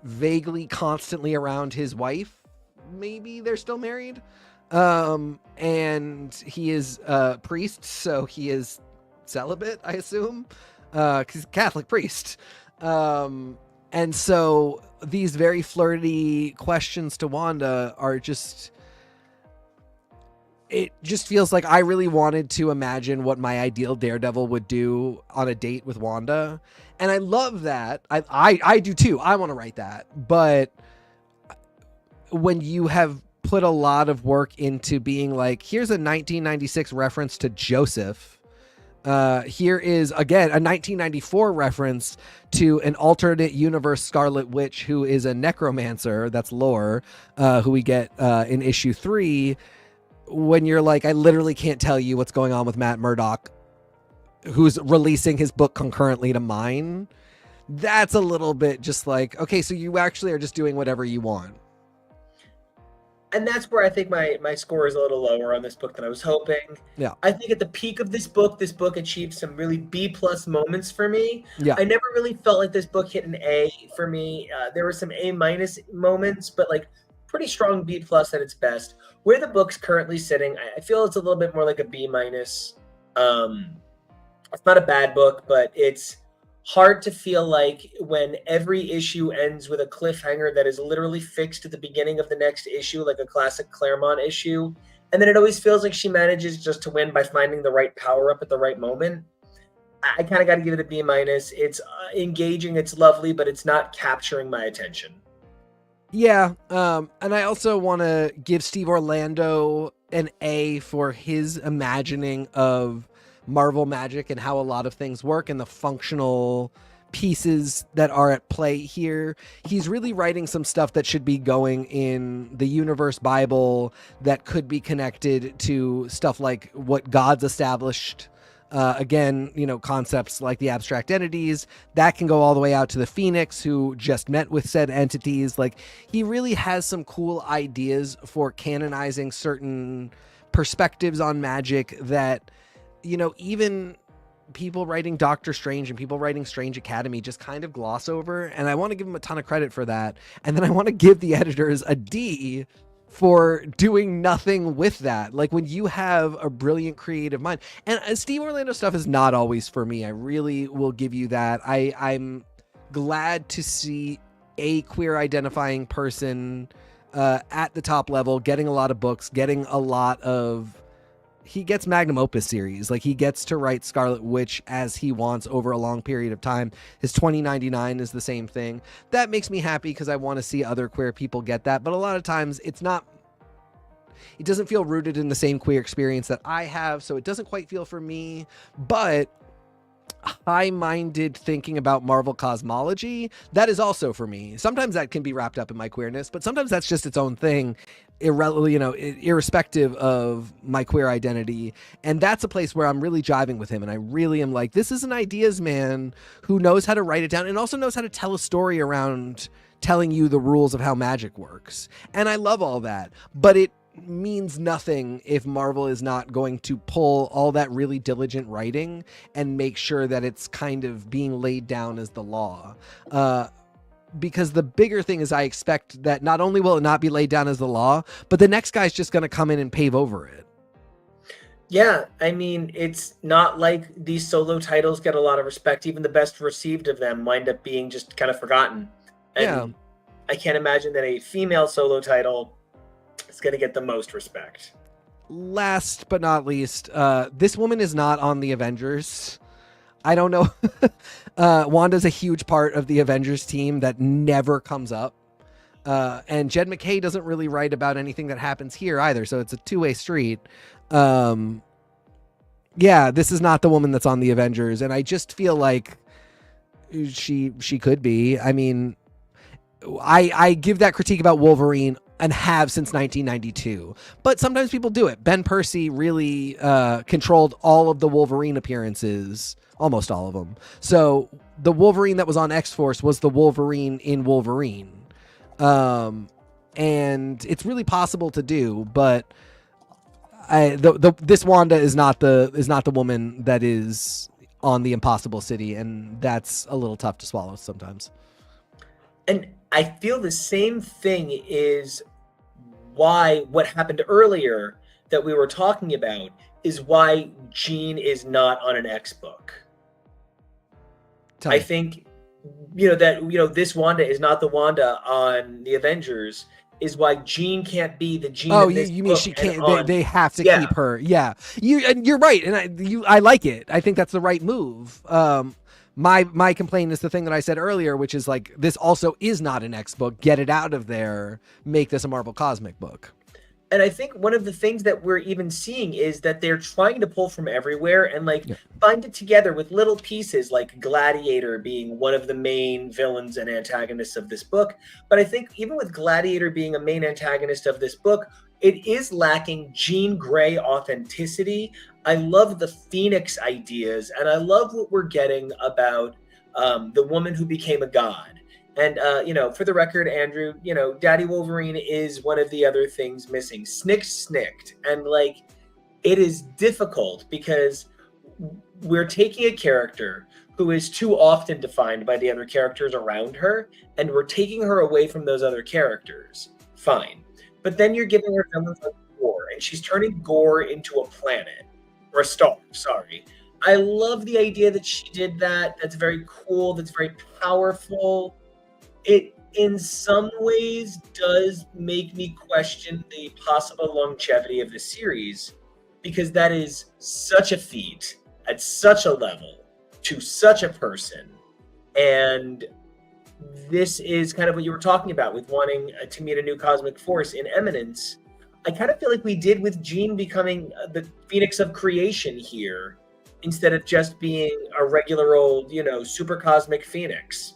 vaguely constantly around his wife. Maybe they're still married. And he is a priest, so he is celibate, I assume, because he's a Catholic priest. And so these very flirty questions to Wanda are just, it just feels like I really wanted to imagine what my ideal Daredevil would do on a date with Wanda. And I love that. I do too. I want to write that. But when you have put a lot of work into being like, here's a 1996 reference to Joseph. Here is, again, a 1994 reference to an alternate universe Scarlet Witch who is a necromancer. That's lore, who we get in issue 3. When you're like, I literally can't tell you what's going on with Matt Murdock, who's releasing his book concurrently to mine. That's a little bit just like, okay, so you actually are just doing whatever you want. And that's where I think my score is a little lower on this book than I was hoping. Yeah. I think at the peak of this book achieved some really B+ moments for me. Yeah. I never really felt like this book hit an A for me. There were some A- moments, but like pretty strong B+ at its best. Where the book's currently sitting, I feel it's a little bit more like a B-. It's not a bad book, but it's hard to feel like when every issue ends with a cliffhanger that is literally fixed at the beginning of the next issue, like a classic Claremont issue. And then it always feels like she manages just to win by finding the right power up at the right moment. I kind of got to give it a B-. It's engaging, it's lovely, but it's not capturing my attention. Yeah. And I also want to give Steve Orlando an A for his imagining of Marvel magic and how a lot of things work and the functional pieces that are at play here. He's really writing some stuff that should be going in the universe Bible that could be connected to stuff like what God's established. Again, you know, concepts like the abstract entities that can go all the way out to the Phoenix, who just met with said entities. Like, he really has some cool ideas for canonizing certain perspectives on magic that, you know, even people writing Doctor Strange and people writing Strange Academy just kind of gloss over. And I want to give them a ton of credit for that. And then I want to give the editors a D for doing nothing with that. Like, when you have a brilliant creative mind, and Steve Orlando stuff is not always for me. I really will give you that. I'm glad to see a queer identifying person at the top level, getting a lot of books, getting a lot of, he gets magnum opus series. Like, he gets to write Scarlet Witch as he wants over a long period of time. His 2099 is the same thing. That makes me happy because I want to see other queer people get that. But a lot of times it doesn't feel rooted in the same queer experience that I have. So it doesn't quite feel for me, but high-minded thinking about Marvel cosmology, that is also for me. Sometimes that can be wrapped up in my queerness, but sometimes that's just its own thing, irrespective of my queer identity. And that's a place where I'm really jiving with him, and I really am like, this is an ideas man who knows how to write it down and also knows how to tell a story around telling you the rules of how magic works. And I love all that, but it means nothing if Marvel is not going to pull all that really diligent writing and make sure that it's kind of being laid down as the law. Because the bigger thing is, I expect that not only will it not be laid down as the law, but the next guy's just going to come in and pave over it. Yeah, I mean, it's not like these solo titles get a lot of respect. Even the best received of them wind up being just kind of forgotten. And Yeah. I can't imagine that a female solo title is going to get the most respect. Last but not least, this woman is not on the Avengers. I don't know. Wanda's a huge part of the Avengers team that never comes up. And Jed McKay doesn't really write about anything that happens here either, so it's a two-way street. Yeah, this is not the woman that's on the Avengers, and I just feel like she could be. I mean, I give that critique about Wolverine and have since 1992, but sometimes people do it. Ben Percy really controlled all of the Wolverine appearances, almost all of them. So the Wolverine that was on X-Force was the Wolverine in Wolverine. And it's really possible to do, but this Wanda is not the woman that is on the Impossible City, and that's a little tough to swallow sometimes. And I feel the same thing is why what happened earlier that we were talking about is why Jean is not on an X book. I think, this Wanda is not the Wanda on the Avengers is why Jean can't be the Jean. Oh, you mean she can't? They have to keep her. Yeah, you're right, and I like it. I think that's the right move. My complaint is the thing that I said earlier, which is like, this also is not an X book. Get it out of there. Make this a Marvel Cosmic book. And I think one of the things that we're even seeing is that they're trying to pull from everywhere and bind it together with little pieces, like Gladiator being one of the main villains and antagonists of this book. But I think even with Gladiator being a main antagonist of this book, it is lacking Jean Grey authenticity. I love the Phoenix ideas, and I love what we're getting about the woman who became a god. And, for the record, Andrew, Daddy Wolverine is one of the other things missing. Snicked. And, it is difficult because we're taking a character who is too often defined by the other characters around her, and we're taking her away from those other characters. Fine. But then you're giving her villains like Gore, and she's turning Gore into a planet. Or a star, sorry. I love the idea that she did that. That's very cool. That's very powerful. It, in some ways, does make me question the possible longevity of the series, because that is such a feat at such a level to such a person. And this is kind of what you were talking about with wanting to meet a new cosmic force in Eminence. I kind of feel like we did with Jean becoming the Phoenix of creation here, instead of just being a regular old, super cosmic Phoenix.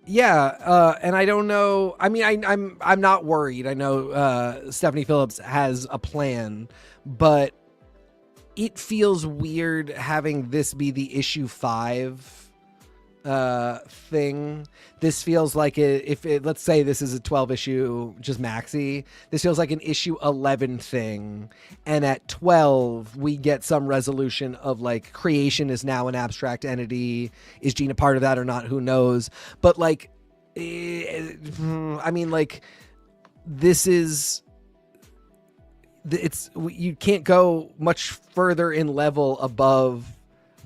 Yeah, and I don't know. I mean, I'm not worried. I know Stephanie Phillips has a plan, but it feels weird having this be the issue 5 thing. This feels like let's say this is a 12 issue just maxi, this feels like an issue 11 thing, and at 12 we get some resolution of creation is now an abstract entity. Is Jean a part of that or not? Who knows? But this is, you can't go much further in level above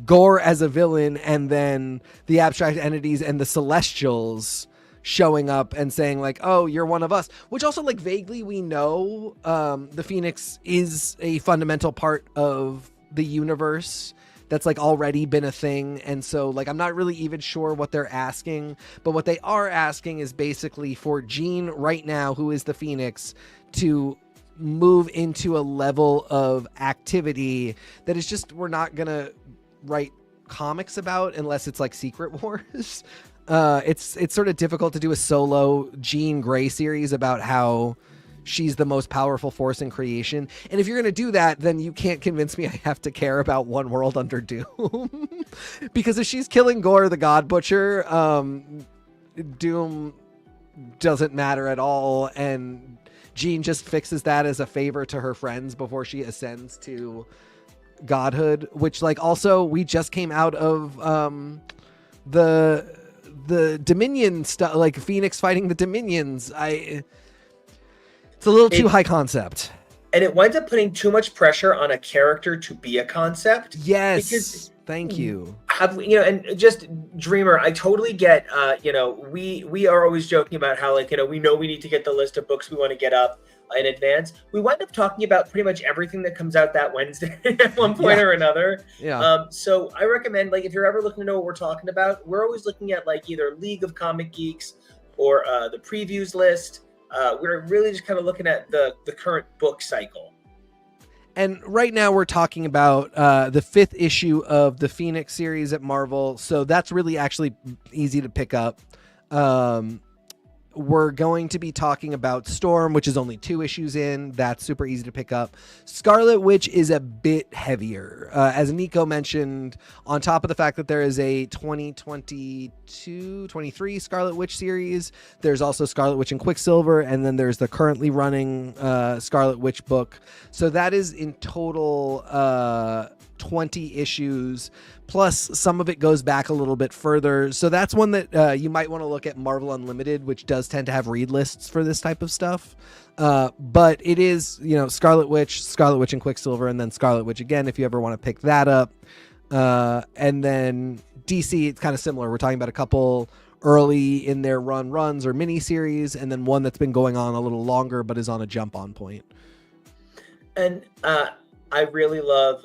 Gore as a villain, and then the abstract entities and the Celestials showing up and saying oh, you're one of us, which also vaguely we know the Phoenix is a fundamental part of the universe that's already been a thing. And so I'm not really even sure what they're asking, but what they are asking is basically for Jean right now, who is the Phoenix, to move into a level of activity that is just, we're not gonna write comics about unless it's like Secret Wars. It's sort of difficult to do a solo Jean Grey series about how she's the most powerful force in creation. And if you're going to do that, then you can't convince me I have to care about One World Under Doom. Because if she's killing Gore the God Butcher, Doom doesn't matter at all. And Jean just fixes that as a favor to her friends before she ascends to godhood, which like also we just came out of the Dominion stuff, like Phoenix fighting the Dominions. It's a little too high concept. And it winds up putting too much pressure on a character to be a concept. Yes. Because thank you. And just Dreamer, I totally get, we are always joking about how, like, we know we need to get the list of books we want to get up in advance. We wind up talking about pretty much everything that comes out that Wednesday at one point or another. Yeah. So I recommend, like, if you're ever looking to know what we're talking about, we're always looking at, like, either League of Comic Geeks or the previews list. We're really just kind of looking at the current book cycle. And right now we're talking about the 5th issue of the Phoenix series at Marvel. So that's really actually easy to pick up. We're going to be talking about Storm, which is only 2 issues in. That's super easy to pick up. Scarlet Witch is a bit heavier. As Nico mentioned, on top of the fact that there is a 2022-23 Scarlet Witch series, there's also Scarlet Witch and Quicksilver, and then there's the currently running Scarlet Witch book. So that is in total 20 issues, plus some of it goes back a little bit further. So that's one that you might want to look at Marvel Unlimited, which does tend to have read lists for this type of stuff. But it is, Scarlet Witch and Quicksilver, and then Scarlet Witch again, if you ever want to pick that up. And then DC, it's kind of similar. We're talking about a couple early in their runs or mini series, and then one that's been going on a little longer, but is on a jump on point. And I really love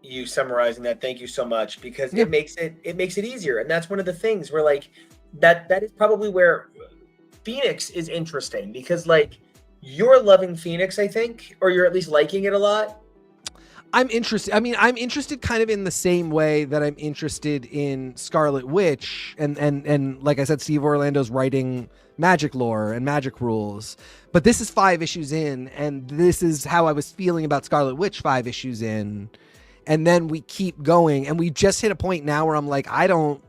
you summarizing that. Thank you so much, because it makes it easier. And that's one of the things where, like, that is probably where Phoenix is interesting, because, like, you're loving Phoenix, I think, or you're at least liking it a lot. I'm interested. I mean, I'm interested kind of in the same way that I'm interested in Scarlet Witch, and like I said, Steve Orlando's writing magic lore and magic rules. But this is 5 issues in, and this is how I was feeling about Scarlet Witch 5 issues in. And then we keep going, and we just hit a point now where I'm like, I don't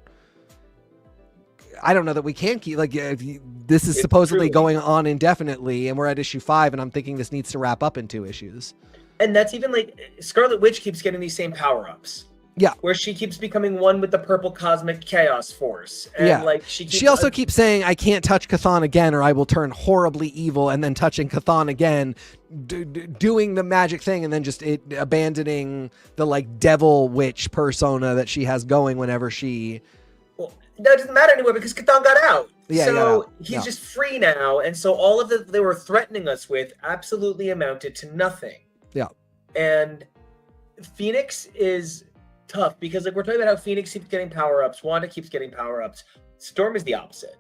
know that we can keep, like, this is supposedly going on indefinitely, and we're at issue 5, and I'm thinking this needs to wrap up in 2 issues. And that's even, like, Scarlet Witch keeps getting these same power-ups. Yeah. Where she keeps becoming one with the purple cosmic chaos force. And like she also keeps saying, I can't touch Chthon again or I will turn horribly evil, and then touching Chthon again, doing the magic thing, and then just abandoning the, like, devil witch persona that she has going whenever she... Well, that doesn't matter anymore because Chthon got out. Yeah, so he's just free now. And so all of they were threatening us with absolutely amounted to nothing. Yeah. And Phoenix is tough because, like, we're talking about how Phoenix keeps getting power-ups, Wanda keeps getting power-ups. Storm is the opposite.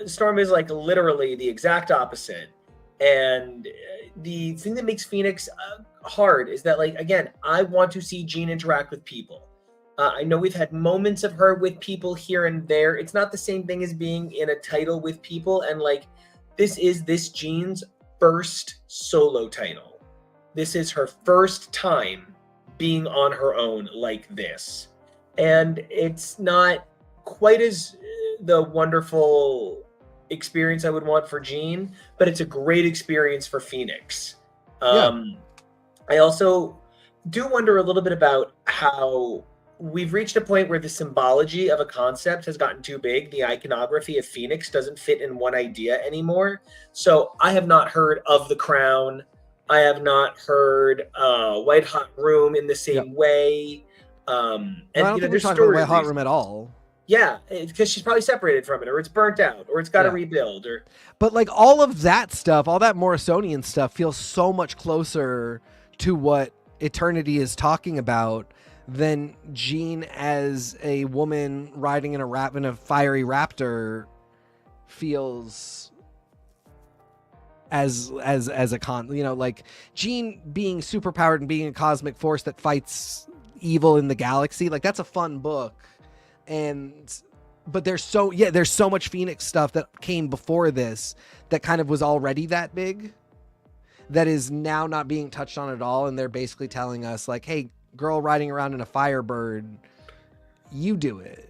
Storm is, like, literally the exact opposite. And the thing that makes Phoenix hard is that, like, again, I want to see Jean interact with people. I know we've had moments of her with people here and there. It's not the same thing as being in a title with people. And, like, this is Jean's first solo title. This is her first time being on her own like this. And it's not quite as the wonderful experience I would want for Jean, but it's a great experience for Phoenix. I also do wonder a little bit about how we've reached a point where the symbology of a concept has gotten too big. The iconography of Phoenix doesn't fit in one idea anymore. So I have not heard of the crown. I have not heard White Hot Room in the same way. And I don't think we're talking about White Hot Room at all. Yeah, because she's probably separated from it, or it's burnt out, or it's got to rebuild. But, like, all of that stuff, all that Morrisonian stuff feels so much closer to what Eternity is talking about than Jean as a woman riding in a fiery raptor feels as a like Jean being super powered and being a cosmic force that fights evil in the galaxy. Like, that's a fun book. But there's so much Phoenix stuff that came before this that kind of was already that big that is now not being touched on at all. And they're basically telling us like, hey, girl riding around in a Firebird, you do it.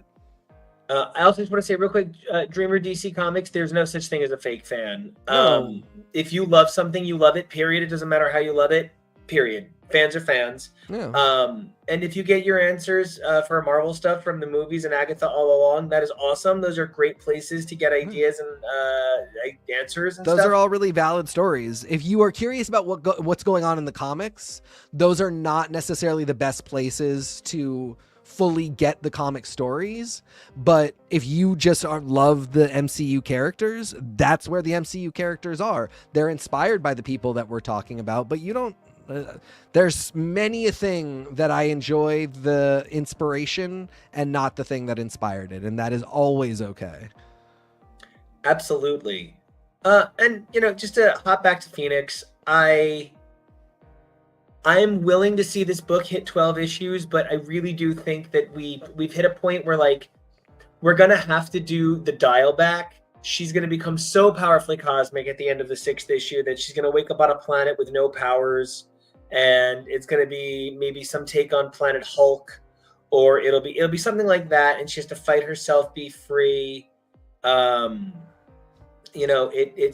I also just want to say real quick, Dreamer DC Comics, there's no such thing as a fake fan. No. If you love something, you love it, period. It doesn't matter how you love it, period. Fans are fans. Yeah. And if you get your answers for Marvel stuff from the movies and Agatha all along, that is awesome. Those are great places to get ideas and answers and those stuff. are all really valid stories. If you are curious about what's going on in the comics, those are not necessarily the best places to fully get the comic stories. But if you just love the MCU characters, that's where the MCU characters are. They're inspired by the people that we're talking about, but you don't. There's many a thing that I enjoy the inspiration and not the thing that inspired it, and that is always okay. Absolutely. And just to hop back to Phoenix, I am willing to see this book hit 12 issues, but I really do think that we've hit a point where like we're gonna have to do the dial back. She's going to become so powerfully cosmic at the end of the 6th issue that she's going to wake up on a planet with no powers, and it's going to be maybe some take on Planet Hulk, or it'll be something like that, and she has to fight herself, be free. It's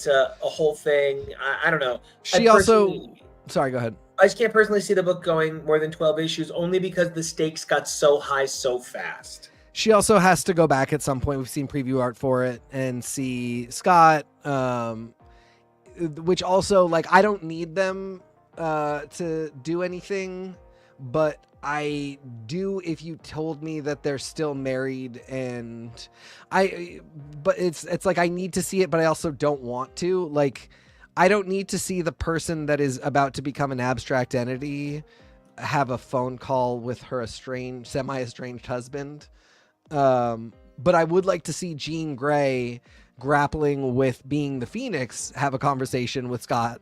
a whole thing. I don't know. Sorry, go ahead. I just can't personally see the book going more than 12 issues, only because the stakes got so high so fast. She also has to go back at some point. We've seen preview art for it and see Scott, which also, like, I don't need them to do anything, but I do if you told me that they're still married, but it's like I need to see it, but I also don't want to. Like, I don't need to see the person that is about to become an abstract entity have a phone call with her semi-estranged husband. But I would like to see Jean Grey grappling with being the Phoenix have a conversation with Scott,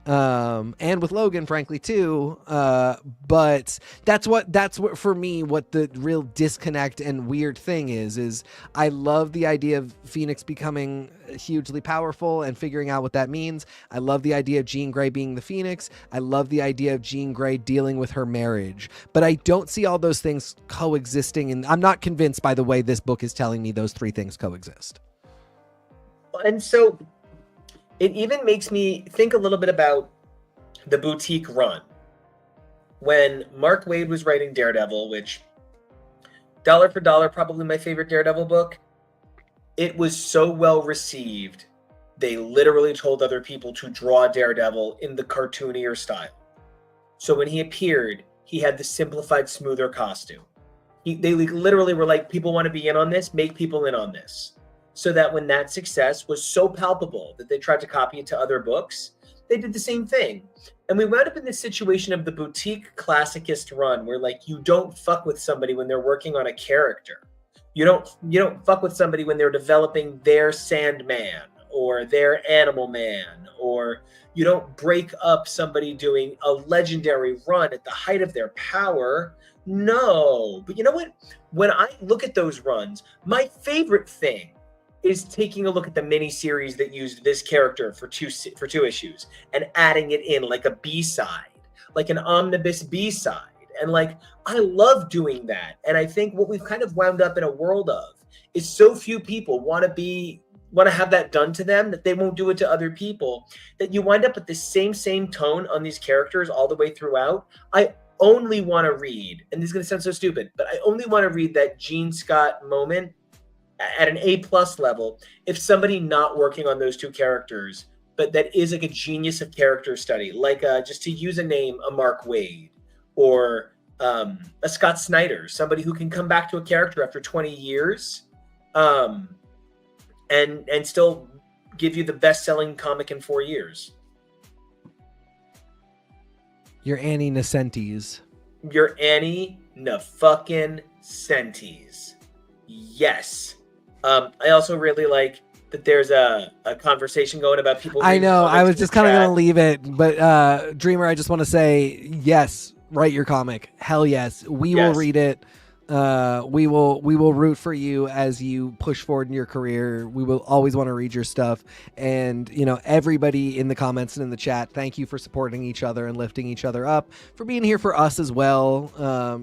and with Logan, frankly, too. But that's what for me, what the real disconnect and weird thing is I love the idea of Phoenix becoming hugely powerful and figuring out what that means. I love the idea of Jean Grey being the Phoenix. I love the idea of Jean Grey dealing with her marriage, but I don't see all those things coexisting. And I'm not convinced by the way this book is telling me those three things coexist. And so it even makes me think a little bit about the boutique run. When Mark Waid was writing Daredevil, which dollar for dollar, probably my favorite Daredevil book, it was so well received, they literally told other people to draw Daredevil in the cartoonier style. So when he appeared, he had the simplified, smoother costume. They literally were like, people want to be in on this, make people in on this. So that when that success was so palpable that they tried to copy it to other books, they did the same thing. And we wound up in this situation of the boutique classicist run where, like, you don't fuck with somebody when they're working on a character. You don't fuck with somebody when they're developing their Sandman or their Animal Man, or you don't break up somebody doing a legendary run at the height of their power. No. But you know what? When I look at those runs, my favorite thing is taking a look at the miniseries that used this character for two issues and adding it in like a B-side, like an omnibus B-side. And like, I love doing that. And I think what we've kind of wound up in a world of is so few people want to have that done to them that they won't do it to other people, that you wind up with the same tone on these characters all the way throughout. I only want to read, and this is going to sound so stupid, but I only want to read that Jean Scott moment at an A+ level if somebody not working on those two characters, but that is like a genius of character study, like just to use a name, a Mark Waid, or a Scott Snyder, somebody who can come back to a character after 20 years and still give you the best-selling comic in 4 years. Your Annie Nacentes. Your Annie fucking Centes. Yes. I also really like that there's a conversation going about people. I know. I was just kind of going to leave it, but Dreamer, I just want to say, yes, write your comic. Hell yes. We will Yes. read it. We will root for you as you push forward in your career. We will always want to read your stuff. And, you know, everybody in the comments and in the chat, thank you for supporting each other and lifting each other up, for being here for us as well.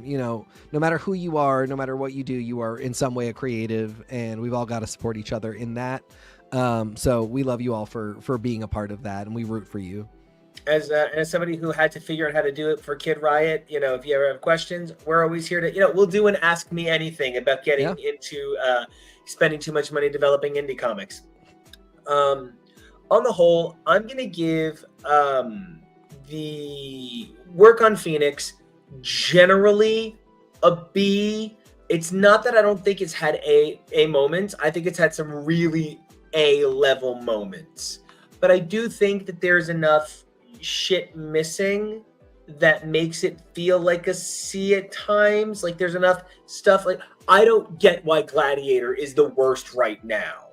You know, no matter who you are, no matter what you do, you are in some way a creative, and we've all got to support each other in that. So we love you all for being a part of that, and we root for you. As somebody who had to figure out how to do it for Kid Riot, you know, if you ever have questions, we're always here to, you know, we'll do an Ask Me Anything about getting into spending too much money developing indie comics. On the whole, I'm going to give the work on Phoenix generally a B. It's not that I don't think it's had A moments. I think it's had some really A-level moments. But I do think that there's enough shit missing that makes it feel like a C at times. Like there's enough stuff. Like I don't get why Gladiator is the worst right now.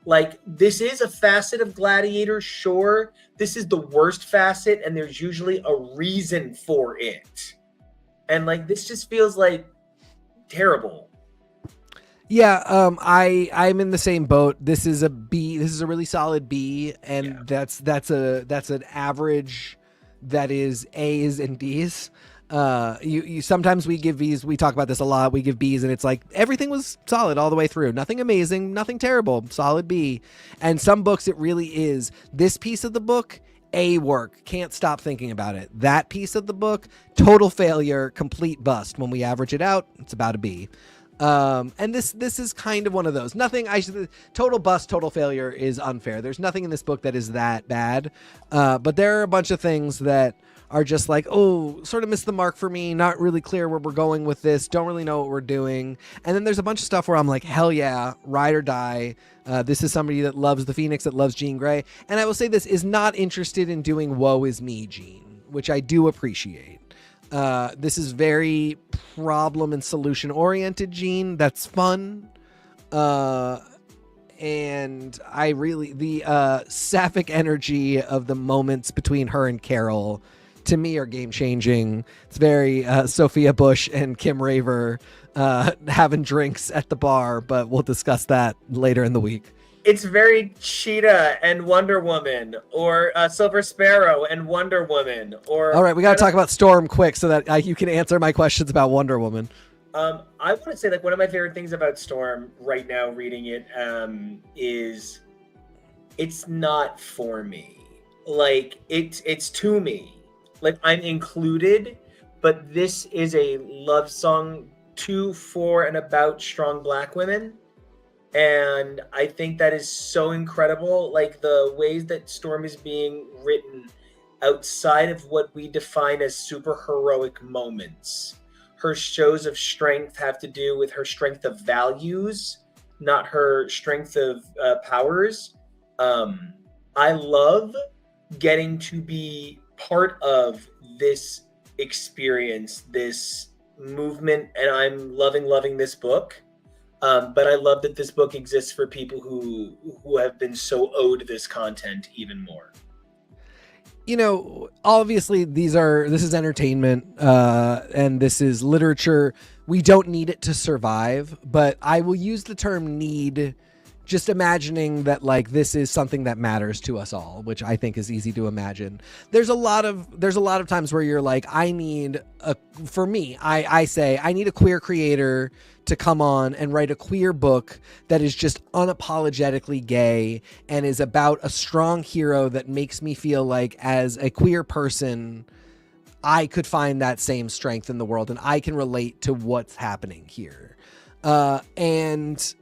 Like this is a facet of Gladiator, sure. This is the worst facet, and there's usually a reason for it. And like this just feels like terrible. Yeah, I'm in the same boat. This is a B. This is a really solid B, and that's an average that is A's and D's. You sometimes we give B's. We talk about this a lot. We give B's, and it's like everything was solid all the way through. Nothing amazing, nothing terrible. Solid B. And some books it really is. This piece of the book, A work. Can't stop thinking about it. That piece of the book, total failure, complete bust. When we average it out, it's about a B. And this is kind of one of those. Total bust, total failure is unfair. There's nothing in this book that is that bad. But there are a bunch of things that are just like, oh, sort of missed the mark for me. Not really clear where we're going with this. Don't really know what we're doing. And then there's a bunch of stuff where I'm like, hell yeah, ride or die. This is somebody that loves the Phoenix, that loves Jean Grey. And I will say this, is not interested in doing woe is me Jean, which I do appreciate. This is very problem and solution oriented Jean. That's fun. And I really, the sapphic energy of the moments between her and Carol, to me, are game changing. It's very Sophia Bush and Kim Raver having drinks at the bar, but we'll discuss that later in the week. It's very Cheetah and Wonder Woman, or Silver Sparrow and Wonder Woman. Or all right, we got to talk about Storm quick so that you can answer my questions about Wonder Woman. I want to say, like, one of my favorite things about Storm right now, reading it, is it's not for me. Like, it's to me. Like, I'm included, but this is a love song to, for, and about strong Black women. And I think that is so incredible. Like the ways that Storm is being written outside of what we define as super heroic moments. Her shows of strength have to do with her strength of values, not her strength of powers. I love getting to be part of this experience, this movement, and I'm loving this book. But I love that this book exists for people who have been so owed this content even more. You know, obviously this is entertainment, and this is literature. We don't need it to survive, but I will use the term need, just imagining that like this is something that matters to us all, which I think is easy to imagine. There's a lot of times where you're like, I need I say I need a queer creator to come on and write a queer book that is just unapologetically gay and is about a strong hero that makes me feel like, as a queer person, I could find that same strength in the world and I can relate to what's happening here. And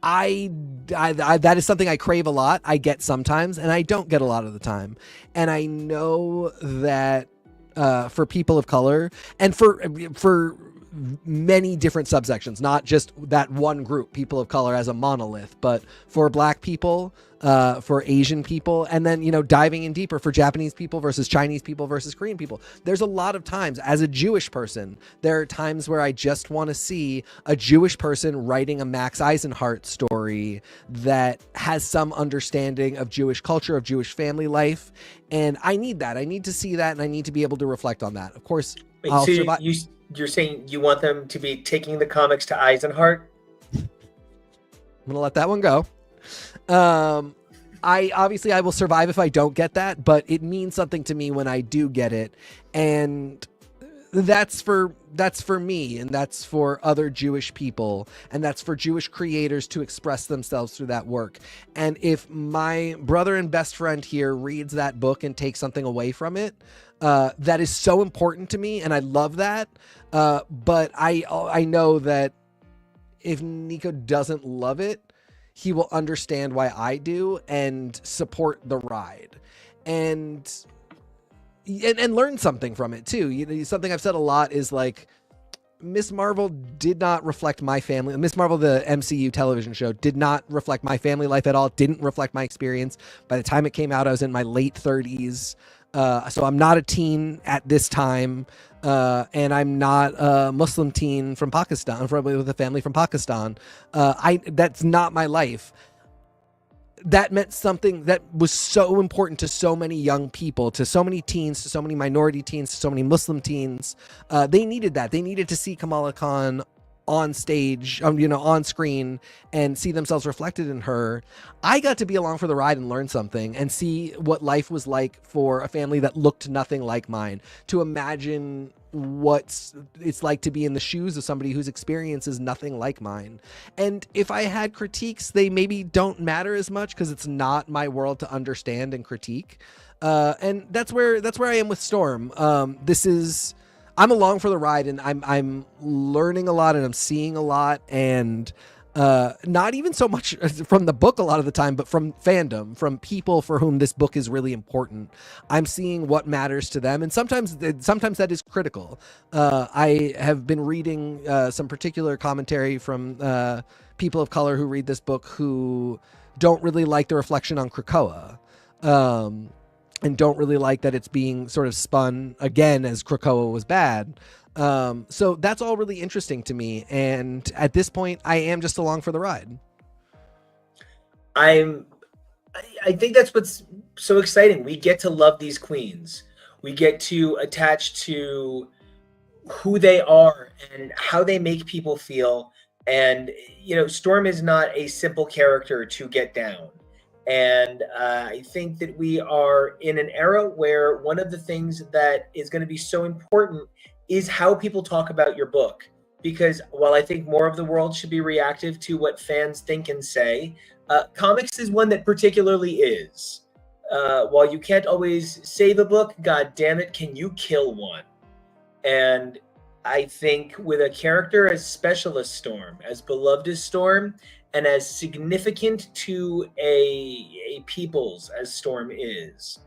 I that is something I crave a lot. I get sometimes, and I don't get a lot of the time. And I know that for people of color and for many different subsections, not just that one group, people of color as a monolith, but for Black people, for Asian people, and then, diving in deeper for Japanese people versus Chinese people versus Korean people. There's a lot of times, as a Jewish person, there are times where I just want to see a Jewish person writing a Max Eisenhardt story that has some understanding of Jewish culture, of Jewish family life, and I need that. I need to see that, and I need to be able to reflect on that. Of course, Wait, so you're saying you want them to be taking the comics to Eisenhardt? I'm gonna let that one go. I will survive if I don't get that, but it means something to me when I do get it, and that's for me, and that's for other Jewish people, and that's for Jewish creators to express themselves through that work. And if my brother and best friend here reads that book and takes something away from it, that is so important to me, and I love that. But I know that if Nico doesn't love it, he will understand why I do and support the ride and learn something from it too. Something I've said a lot is like, Miss Marvel did not reflect my family. Miss Marvel, the MCU television show, did not reflect my family life at all. Didn't reflect my experience. By the time it came out, I was in my late 30s. So I'm not a teen at this time. And I'm not a Muslim teen from Pakistan, with a family from Pakistan. That's not my life. That meant something that was so important to so many young people, to so many teens, to so many minority teens, to so many Muslim teens. They needed that. They needed to see Kamala Khan on stage, on screen, and see themselves reflected in her. I got to be along for the ride and learn something and see what life was like for a family that looked nothing like mine, to imagine what it's like to be in the shoes of somebody whose experience is nothing like mine. And if I had critiques, they maybe don't matter as much because it's not my world to understand and critique. And that's where I am with Storm. I'm along for the ride, and I'm learning a lot, and I'm seeing a lot, and not even so much from the book a lot of the time, but from fandom, from people for whom this book is really important. I'm seeing what matters to them, and sometimes that is critical. I have been reading some particular commentary from people of color who read this book who don't really like the reflection on Krakoa. And don't really like that it's being sort of spun again as Krakoa was bad. So that's all really interesting to me. And at this point, I am just along for the ride. I think that's what's so exciting. We get to love these queens. We get to attach to who they are and how they make people feel. And, Storm is not a simple character to get down. And I think that we are in an era where one of the things that is going to be so important is how people talk about your book. Because while I think more of the world should be reactive to what fans think and say, comics is one that particularly is. While you can't always save a book, God damn it, can you kill one? And I think with a character as special as Storm, as beloved as Storm, and as significant to a peoples as Storm is,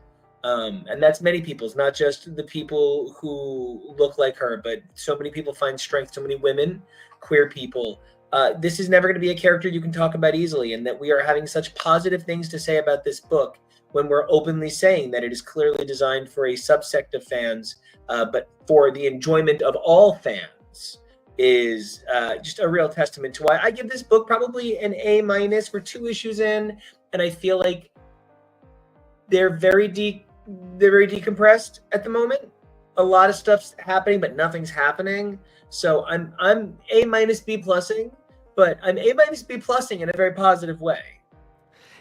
and that's many peoples, not just the people who look like her, but so many people find strength, so many women, queer people. This is never going to be a character you can talk about easily, and that we are having such positive things to say about this book when we're openly saying that it is clearly designed for a subsect of fans, but for the enjoyment of all fans, is just a real testament to why I give this book probably an A-. We're 2 issues in, and I feel like they're very decompressed at the moment. A lot of stuff's happening, but nothing's happening. So I'm A-, B+ing, but I'm A-, B+ing in a very positive way.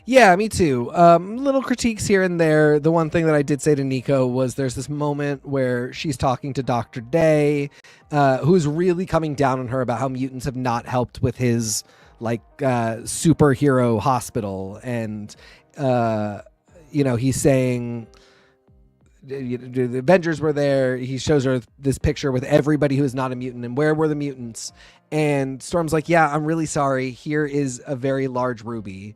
Yeah, me too. Little critiques here and there. The one thing that I did say to Nico was there's this moment where she's talking to Dr. Day, who's really coming down on her about how mutants have not helped with his superhero hospital. And, he's saying the Avengers were there. He shows her this picture with everybody who is not a mutant, and where were the mutants? And Storm's like, yeah, I'm really sorry. Here is a very large ruby.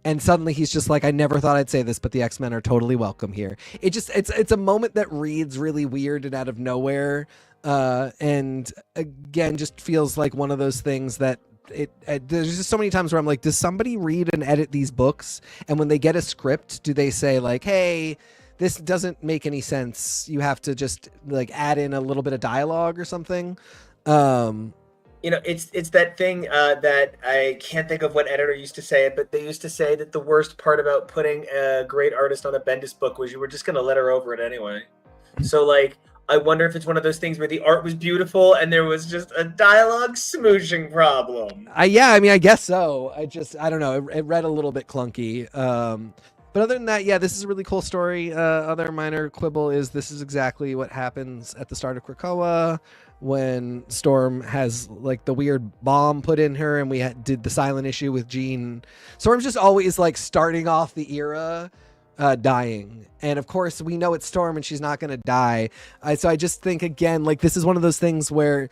And suddenly he's just like, I never thought I'd say this, but the X-Men are totally welcome here. It's a moment that reads really weird and out of nowhere. And again, just feels like one of those things that there's just so many times where I'm like, does somebody read and edit these books? And when they get a script, do they say like, hey, this doesn't make any sense, you have to just like add in a little bit of dialogue or something? It's that thing that I can't think of what editor used to say it, but they used to say that the worst part about putting a great artist on a Bendis book was you were just going to let her over it anyway. So like, I wonder if it's one of those things where the art was beautiful and there was just a dialogue smooshing problem. I guess so. I don't know. It read a little bit clunky. But other than that, yeah, this is a really cool story. Other minor quibble is this is exactly what happens at the start of Krakoa when Storm has like the weird bomb put in her, and we did the silent issue with Jean. Storm's just always like starting off the era dying, and of course we know it's Storm and she's not gonna die. So I just think again, like, this is one of those things where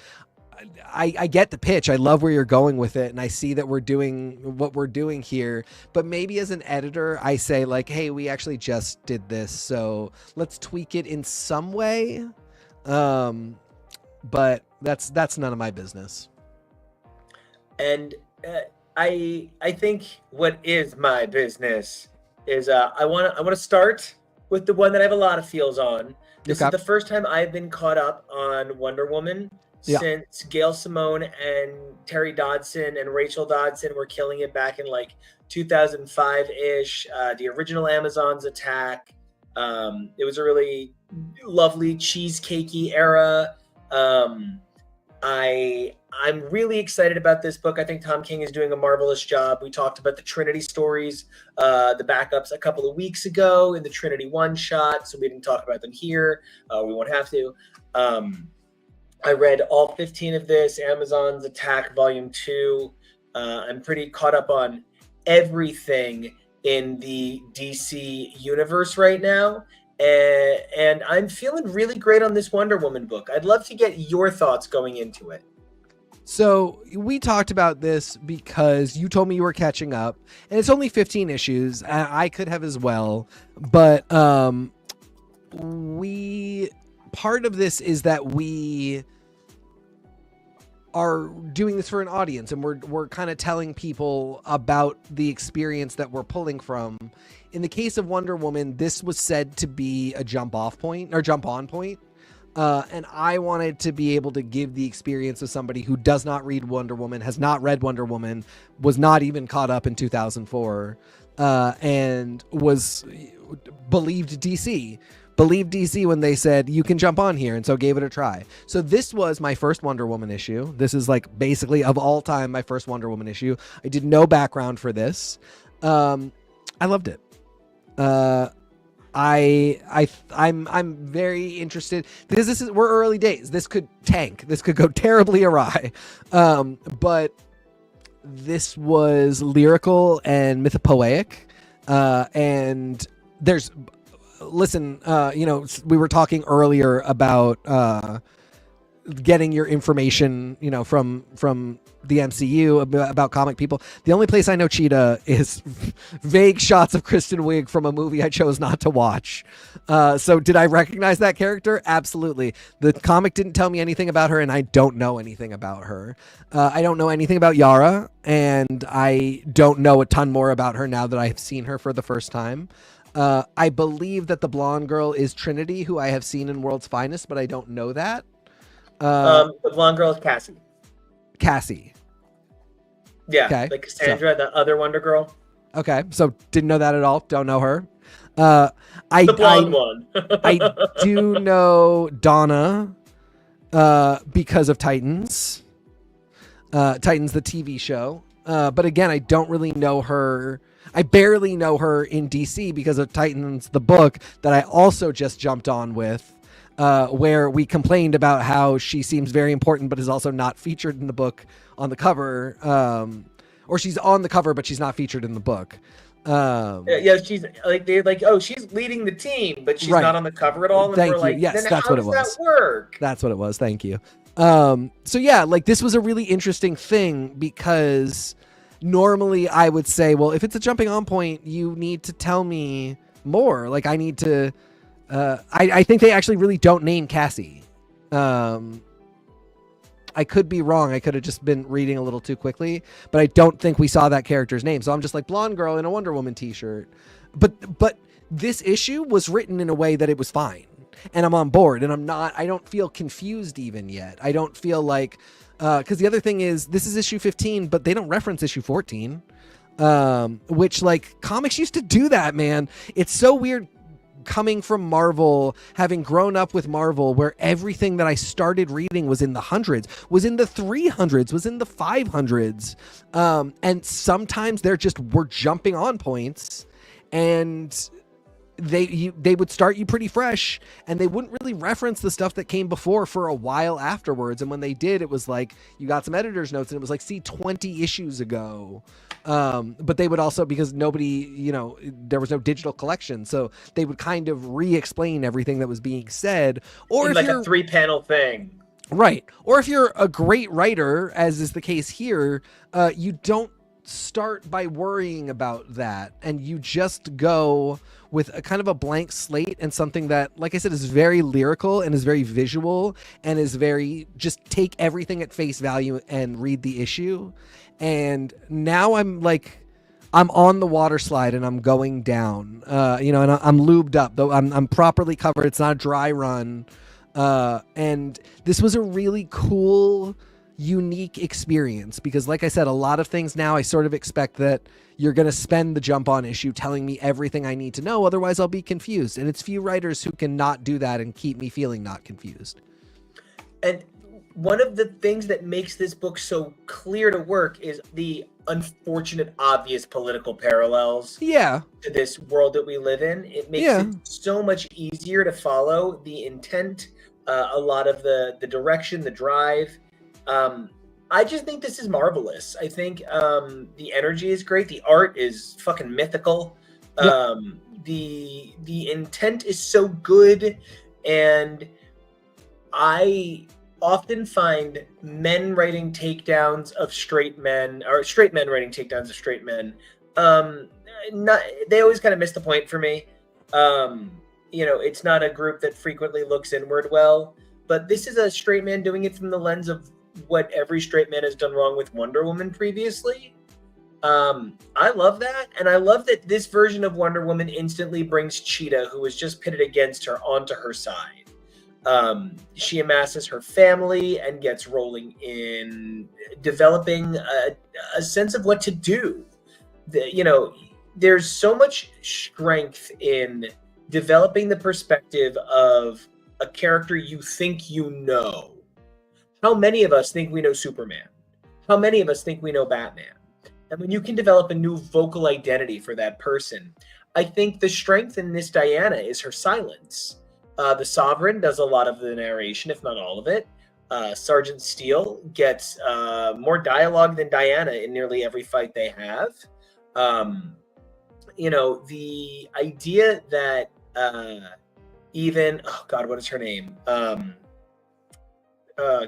I get the pitch, I love where you're going with it, and I see that we're doing what we're doing here, but maybe as an editor I say like, hey, we actually just did this, so let's tweak it in some way. But that's none of my business. And I think what is my business is I want to start with the one that I have a lot of feels on. This is the first time I've been caught up on Wonder Woman since Gail Simone and Terry Dodson and Rachel Dodson were killing it back in like 2005-ish. The original Amazon's attack. It was a really lovely cheesecakey era. I'm really excited about this book. I think Tom King is doing a marvelous job. We talked about the Trinity stories, the backups a couple of weeks ago in the Trinity one shot, so we didn't talk about them here. We won't have to. I read all 15 of this, Amazon's Attack Volume 2. I'm pretty caught up on everything in the DC universe right now. And I'm feeling really great on this Wonder Woman book. I'd love to get your thoughts going into it. So we talked about this because you told me you were catching up, and it's only 15 issues. I could have as well, but part of this is that we are doing this for an audience, and we're kind of telling people about the experience that we're pulling from. In the case of Wonder Woman, this was said to be a jump on point. And I wanted to be able to give the experience of somebody who does not read Wonder Woman, has not read Wonder Woman, was not even caught up in 2004, and believed DC when they said you can jump on here, and so gave it a try. So this was my first Wonder Woman issue. This is like basically of all time my first Wonder Woman issue. I did no background for this. I loved it. I'm very interested because we're early days. This could tank. This could go terribly awry. But this was lyrical and mythopoeic. And there's, listen, we were talking earlier about getting your information, from the MCU about comic people. The only place I know Cheetah is vague shots of Kristen Wiig from a movie I chose not to watch. So did I recognize that character? Absolutely. The comic didn't tell me anything about her, and I don't know anything about her. I don't know anything about Yara, and I don't know a ton more about her now that I've seen her for the first time. I believe that the blonde girl is Trinity, who I have seen in World's Finest, but I don't know that. The blonde girl is Cassie. Yeah, okay. Like Cassandra, the other Wonder Girl. Okay, so didn't know that at all. Don't know her. The blonde one. I do know Donna because of Titans. Titans, the TV show. But again, I don't really know her. I barely know her in DC because of Titans, the book that I also just jumped on with. Where we complained about how she seems very important, but is also not featured in the book on the cover, or she's on the cover, but she's not featured in the book. She's like, they're like, oh, she's leading the team, but she's not on the cover at all. And Thank you. Like, yes, then that's what it was. How does that work? That's what it was. Thank you. So yeah, like this was a really interesting thing because normally I would say, well, if it's a jumping on point, you need to tell me more. Like I need to, I think they actually really don't name Cassie. I could be wrong. I could have just been reading a little too quickly, but I don't think we saw that character's name. So I'm just like blonde girl in a Wonder Woman t-shirt. But this issue was written in a way that it was fine. And I'm on board, and I don't feel confused even yet. I don't feel like, because the other thing is this is issue 15, but they don't reference issue 14, which like comics used to do that, man. It's so weird coming from Marvel, having grown up with Marvel, where everything that I started reading was in the hundreds, was in the 300s, was in the 500s. And sometimes we're jumping on points, and they would start you pretty fresh, and they wouldn't really reference the stuff that came before for a while afterwards. And when they did, it was like you got some editor's notes, and it was like, see, 20 issues ago. But they would also, because nobody, there was no digital collection, so they would kind of re-explain everything that was being said, or if like a 3-panel thing, right? Or if you're a great writer, as is the case here, you don't start by worrying about that, and you just go with a kind of a blank slate and something that, like I said, is very lyrical and is very visual and is very, just take everything at face value and read the issue. And now I'm on the water slide and I'm going down, and I'm lubed up, though I'm properly covered. It's not a dry run. And this was a really cool, unique experience, because like I said, a lot of things now I sort of expect that you're going to spend the jump on issue telling me everything I need to know, otherwise I'll be confused. And it's few writers who can not do that and keep me feeling not confused. And one of the things that makes this book so clear to work is the unfortunate, obvious political parallels to this world that we live in. It makes it so much easier to follow the intent, a lot of the direction, the drive. I just think this is marvelous. I think the energy is great. The art is fucking mythical. The intent is so good, and I often find men writing takedowns of straight men, or straight men writing takedowns of straight men. They always kind of miss the point for me. It's not a group that frequently looks inward well, but this is a straight man doing it from the lens of what every straight man has done wrong with Wonder Woman previously. I love that, and I love that this version of Wonder Woman instantly brings Cheetah, who was just pitted against her, onto her side. She amasses her family and gets rolling in developing a sense of what to do. There's so much strength in developing the perspective of a character you think you know. How many of us think we know Superman? How many of us think we know Batman? And when you can develop a new vocal identity for that person, I think the strength in this Diana is her silence. The Sovereign does a lot of the narration, if not all of it. Sergeant Steele gets more dialogue than Diana in nearly every fight they have. The idea that what is her name?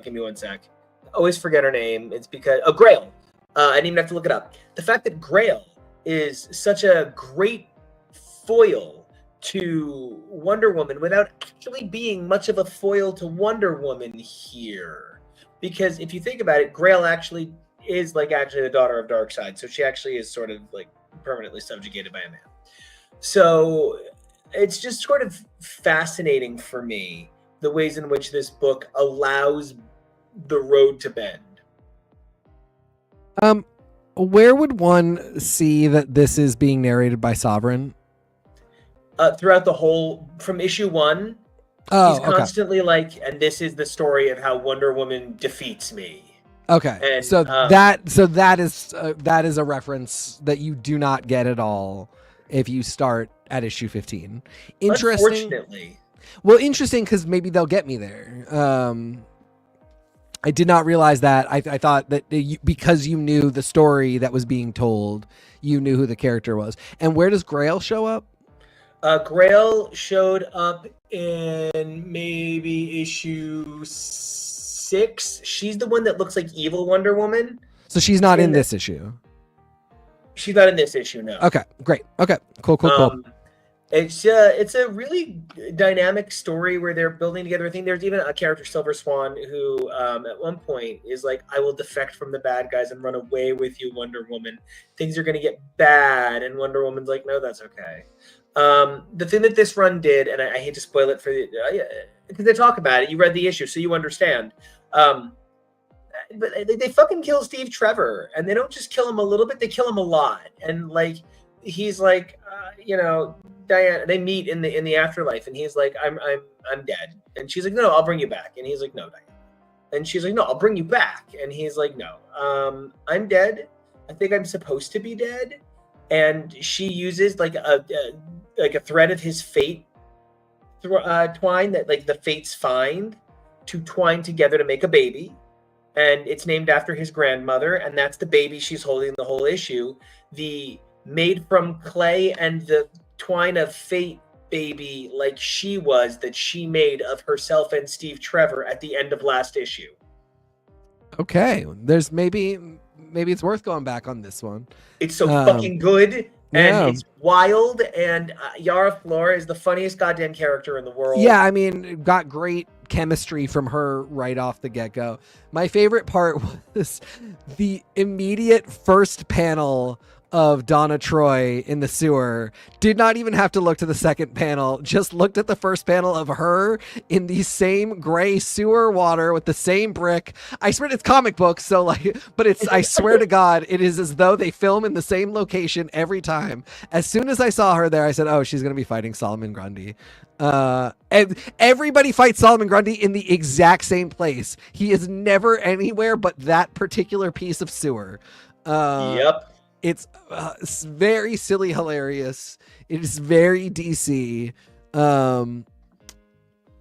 Give me one sec. I always forget her name. It's because Grail. I didn't even have to look it up. The fact that Grail is such a great foil to Wonder Woman without actually being much of a foil to Wonder Woman here. Because if you think about it, Grail actually is actually the daughter of Darkseid. So she actually is sort of permanently subjugated by a man. So it's just sort of fascinating for me, the ways in which this book allows the road to bend. Where would one see that this is being narrated by Sovereign? Throughout the whole, from issue 1, he's constantly and this is the story of how Wonder Woman defeats me. Okay, and, that is a reference that you do not get at all if you start at issue 15. Interesting. Unfortunately. Well, interesting, because maybe they'll get me there. I did not realize that. I thought that because you knew the story that was being told, you knew who the character was. And where does Grail show up? Grail showed up in maybe issue 6. She's the one that looks like evil Wonder Woman. So she's not in this issue? She's not in this issue, no. Okay, great. Okay, cool. It's a really dynamic story where they're building together. I think there's even a character, Silver Swan, who at one point is like, I will defect from the bad guys and run away with you, Wonder Woman. Things are going to get bad. And Wonder Woman's like, no, that's okay. The thing that this run did, and I hate to spoil it for you, because they talk about it, you read the issue, so you understand. But they fucking kill Steve Trevor, and they don't just kill him a little bit, they kill him a lot. And like, he's like, Diana, they meet in the afterlife, and he's like, I'm dead. And she's like, no, I'll bring you back. And he's like, no, Diana. And she's like, no, I'll bring you back. And he's like, no, I'm dead. I think I'm supposed to be dead. And she uses like a thread of his fate twine that like the fates find to twine together to make a baby. And it's named after his grandmother, and that's the baby she's holding the whole issue. The made from clay and the twine of fate baby like she was that she made of herself and Steve Trevor at the end of last issue. Okay, there's maybe it's worth going back on this one. It's so fucking good, and it's wild, and Yara Flor is the funniest goddamn character in the world. Yeah, I mean, got great chemistry from her right off the get-go. My favorite part was the immediate first panel of Donna Troy in the sewer. Did not even have to look to the second panel, just looked at the first panel of her in the same gray sewer water with the same brick. I swear it's comic books, so like, but it's, I swear to God, it is as though they film in the same location every time. As soon as I saw her there, I said, oh, she's going to be fighting Solomon Grundy. And everybody fights Solomon Grundy in the exact same place. He is never anywhere but that particular piece of sewer. Yep. It's very silly, hilarious. It is very DC.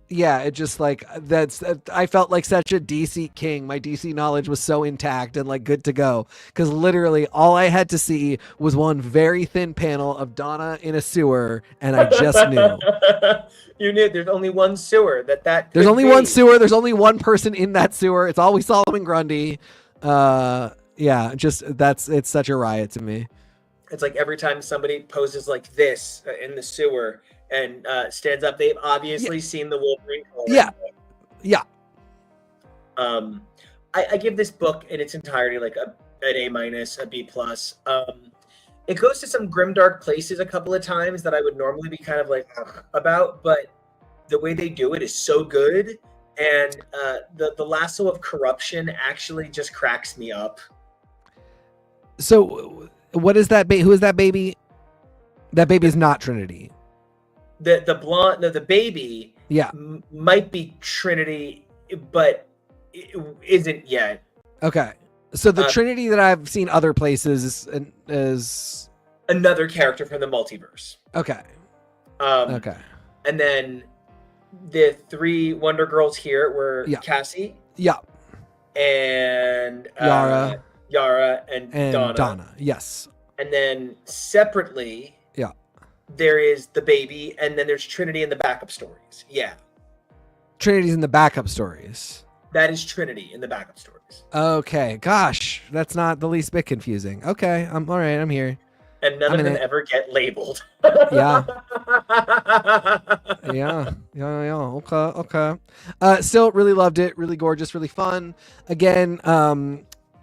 Yeah, it just like I felt like such a DC king. My DC knowledge was so intact and like good to go, because literally all I had to see was one very thin panel of Donna in a sewer, and I just knew. You knew there's only one sewer that there's only one sewer. There's only one person in that sewer. It's always Solomon Grundy. Yeah, just it's such a riot to me. It's like every time somebody poses like this in the sewer and stands up, they've obviously seen the Wolverine color. Yeah. I give this book in its entirety like an A-, a B+. It goes to some grimdark places a couple of times that I would normally be kind of like about, but the way they do it is so good, and the lasso of corruption actually just cracks me up. So, what is that? Who is that baby? That baby is not Trinity. The blonde, the baby, might be Trinity, but it isn't yet. Okay, so the Trinity that I've seen other places is another character from the multiverse. Okay. Okay. And then the three Wonder Girls here were Cassie. Yeah. And Yara and Donna. Yes. And then separately, there is the baby, and then there's Trinity in the backup stories. Yeah. Trinity's in the backup stories. That is Trinity in the backup stories. Okay. Gosh, that's not the least bit confusing. Okay. I'm all right. I'm here. And none of them ever get labeled. Yeah. Okay. Still really loved it. Really gorgeous. Really fun. Again,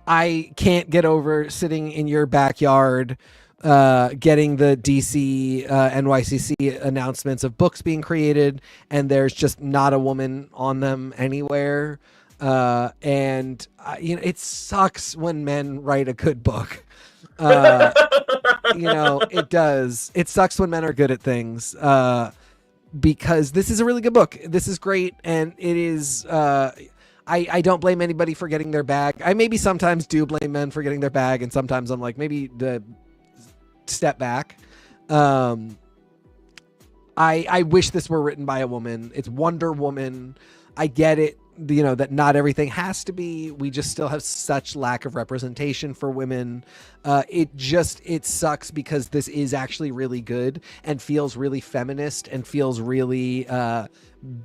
I can't get over sitting in your backyard, getting the DC NYCC announcements of books being created, and there's just not a woman on them anywhere. And it sucks when men write a good book. It does. It sucks when men are good at things, because this is a really good book. This is great, and it is. I don't blame anybody for getting their bag. I maybe sometimes do blame men for getting their bag, and sometimes I'm like, maybe the step back. I wish this were written by a woman. It's Wonder Woman. I get it, that not everything has to be. We just still have such lack of representation for women. It sucks, because this is actually really good and feels really feminist and feels really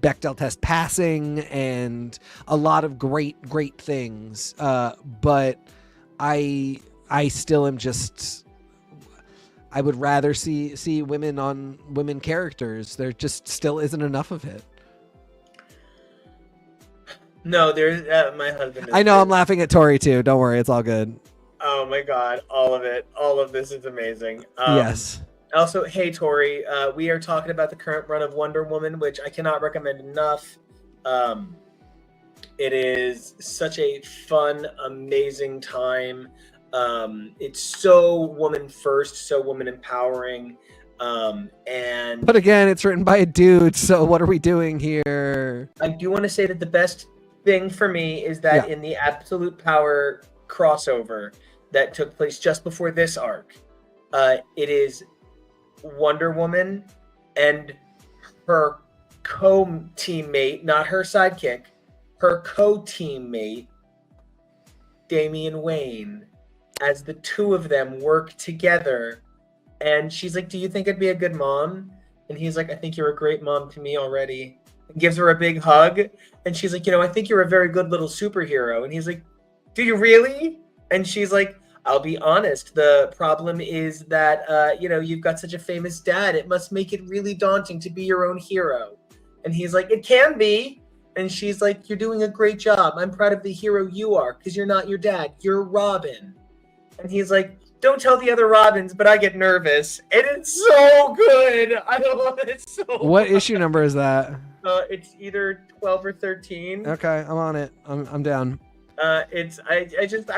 Bechdel test passing and a lot of great things. But I still am just I would rather see women on women characters. There just still isn't enough of it. No, there's my husband. I know I'm laughing at Tori too. Don't worry, it's all good. Oh my god, all of it, all of this is amazing. Yes. Also, hey Tori, we are talking about the current run of Wonder Woman, which I cannot recommend enough. It is such a fun, amazing time. It's so woman first, so woman empowering. And but again, it's written by a dude, so what are we doing here? I do want to say that the best thing for me is that in the Absolute Power crossover that took place just before this arc, it is Wonder Woman and her co-teammate, not her sidekick, her co-teammate, Damian Wayne, as the two of them work together. And she's like, do you think I'd be a good mom? And he's like, I think you're a great mom to me already. And gives her a big hug. And she's like, I think you're a very good little superhero. And he's like, do you really? And she's like, I'll be honest. The problem is that, you've got such a famous dad. It must make it really daunting to be your own hero. And he's like, it can be. And she's like, you're doing a great job. I'm proud of the hero you are because you're not your dad. You're Robin. And he's like, don't tell the other Robins, but I get nervous. And it's so good. I love it so What much. issue number is that? It's either 12 or 13. Okay, I'm on it. I'm down. I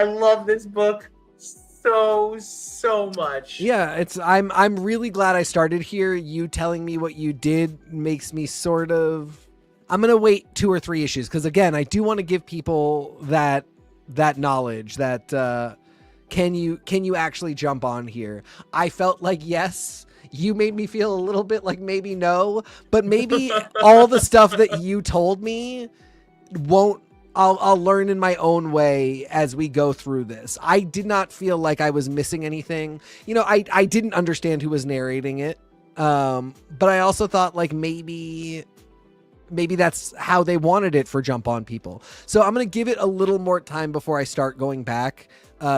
love this book so much. Yeah, I'm really glad I started here. You telling me what you did makes me sort of. I'm gonna wait 2 or 3 issues because again, I do want to give people that knowledge that can you actually jump on here. I felt like yes. You made me feel a little bit like maybe no, but maybe all the stuff that you told me won't. I'll learn in my own way as we go through this. I did not feel like I was missing anything. I didn't understand who was narrating it. But I also thought like maybe that's how they wanted it for Jump On people. So I'm going to give it a little more time before I start going back.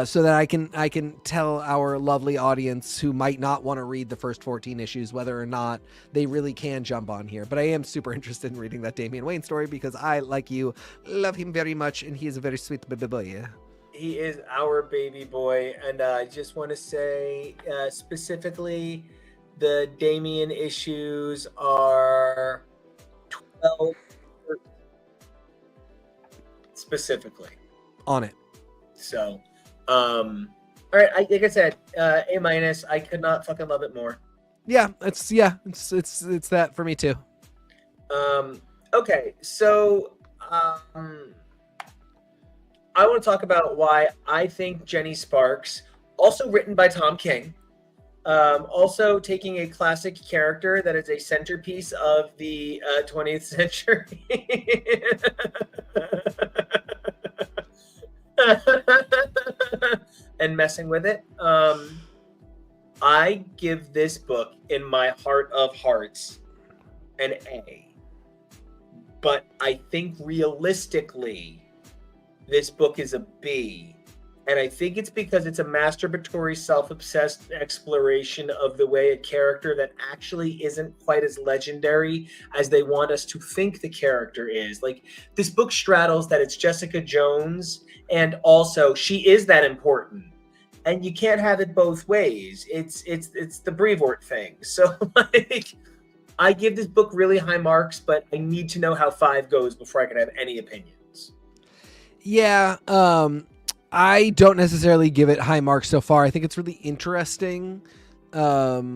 So that I can tell our lovely audience who might not want to read the first 14 issues whether or not they really can jump on here. But I am super interested in reading that Damian Wayne story because I, like you, love him very much and he is a very sweet baby boy. He is our baby boy, and I just want to say specifically the Damian issues are 12 specifically. On it. So all right, like I said, A-. I could not fucking love it more. Yeah, it's that for me too. Okay, so I want to talk about why I think Jenny Sparks, also written by Tom King, also taking a classic character that is a centerpiece of the 20th century. And messing with it. I give this book in my heart of hearts an A. But I think realistically, this book is a B. And I think it's because it's a masturbatory, self-obsessed exploration of the way a character that actually isn't quite as legendary as they want us to think the character is. Like, this book straddles that it's Jessica Jones, and also she is that important. And you can't have it both ways. It's the Brevoort thing. So, like, I give this book really high marks, but I need to know how 5 goes before I can have any opinions. Yeah, I don't necessarily give it high marks so far. I think it's really interesting. This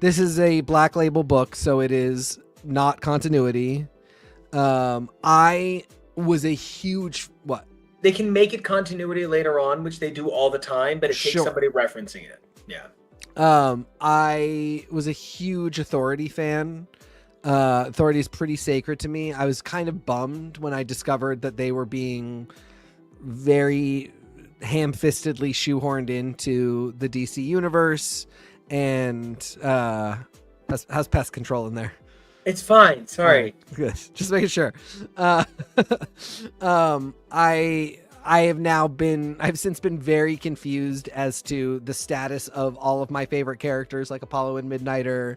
is a Black Label book, so it is not continuity. I was a huge what? They can make it continuity later on, which they do all the time, but it takes somebody referencing it. Yeah. I was a huge Authority fan. Authority is pretty sacred to me. I was kind of bummed when I discovered that they were being very ham-fistedly shoehorned into the DC universe. And how's pest control in there? It's fine. Sorry. Good. Just making sure. I've since been very confused as to the status of all of my favorite characters like Apollo and Midnighter,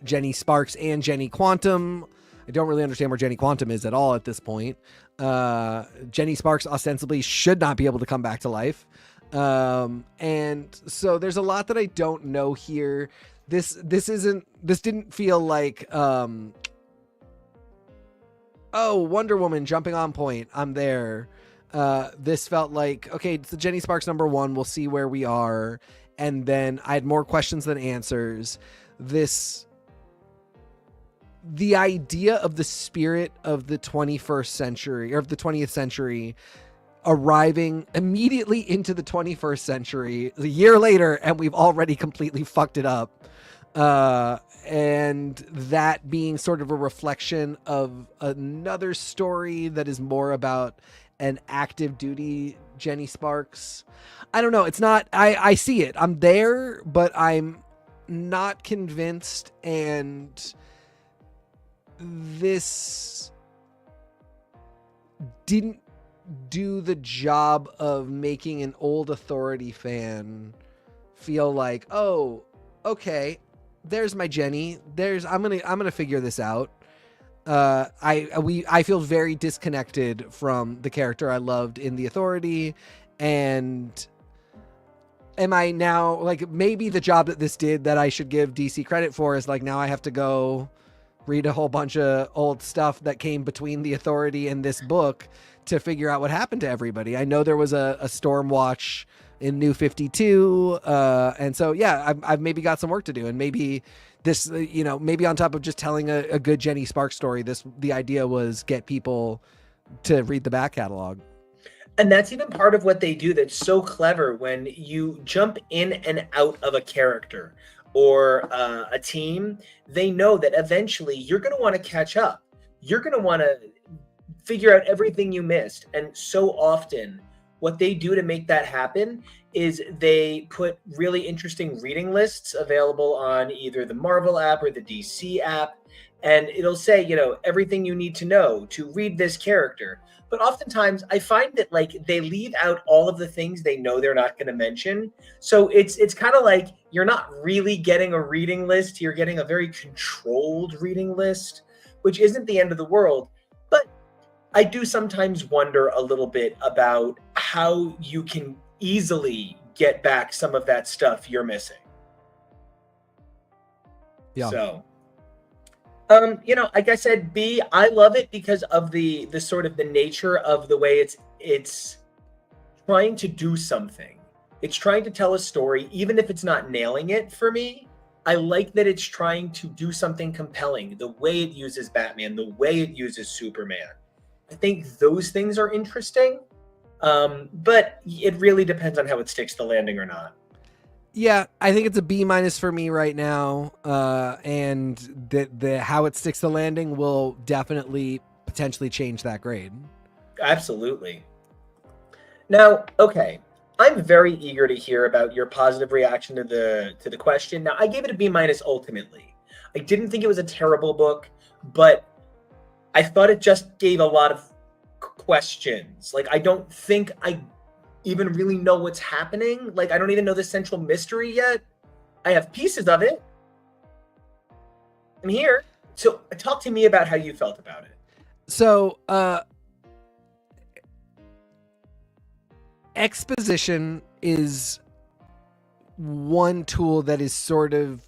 Jenny Sparks and Jenny Quantum. I don't really understand where Jenny Quantum is at all at this point. Jenny Sparks ostensibly should not be able to come back to life. And so there's a lot that I don't know here. This didn't feel like, oh, Wonder Woman jumping on point, I'm there. This felt like, okay, it's the Jenny Sparks #1. We'll see where we are. And then I had more questions than answers. The idea of the spirit of the 21st century or of the 20th century arriving immediately into the 21st century a year later, and we've already completely fucked it up. And that being sort of a reflection of another story that is more about an active duty Jenny Sparks. I don't know. It's not, I see it. I'm there, but I'm not convinced. And this didn't do the job of making an old Authority fan feel like, oh, okay, there's my Jenny. I'm gonna figure this out. I feel very disconnected from the character I loved in the Authority, and am I now like, maybe the job that this did that I should give DC credit for is like, now I have to go read a whole bunch of old stuff that came between the Authority and this book to figure out what happened to everybody. I know there was a Stormwatch in New 52. And so, yeah, I've maybe got some work to do. And maybe this, maybe on top of just telling a good Jenny Sparks story, the idea was get people to read the back catalog. And that's even part of what they do that's so clever. When you jump in and out of a character or a team, they know that eventually you're going to want to catch up. You're going to want to figure out everything you missed. And so often what they do to make that happen is they put really interesting reading lists available on either the Marvel app or the DC app. And it'll say, everything you need to know to read this character. But oftentimes I find that like they leave out all of the things they know they're not going to mention. So it's kind of like you're not really getting a reading list. You're getting a very controlled reading list, which isn't the end of the world. But I do sometimes wonder a little bit about how you can easily get back some of that stuff you're missing. Yeah. So, like I said, B, I love it because of the sort of the nature of the way it's trying to do something. It's trying to tell a story, even if it's not nailing it for me. I like that it's trying to do something compelling, the way it uses Batman, the way it uses Superman. I think those things are interesting, but it really depends on how it sticks the landing or not. Yeah, I think it's a B- for me right now, and the how it sticks the landing will definitely potentially change that grade. Absolutely. Now, okay, I'm very eager to hear about your positive reaction to the question. Now, I gave it a B- ultimately. I didn't think it was a terrible book, but I thought it just gave a lot of questions. Like, I don't think I even really know what's happening. Like, I don't even know the central mystery yet. I have pieces of it. I'm here. So talk to me about how you felt about it. So, exposition is one tool that is sort of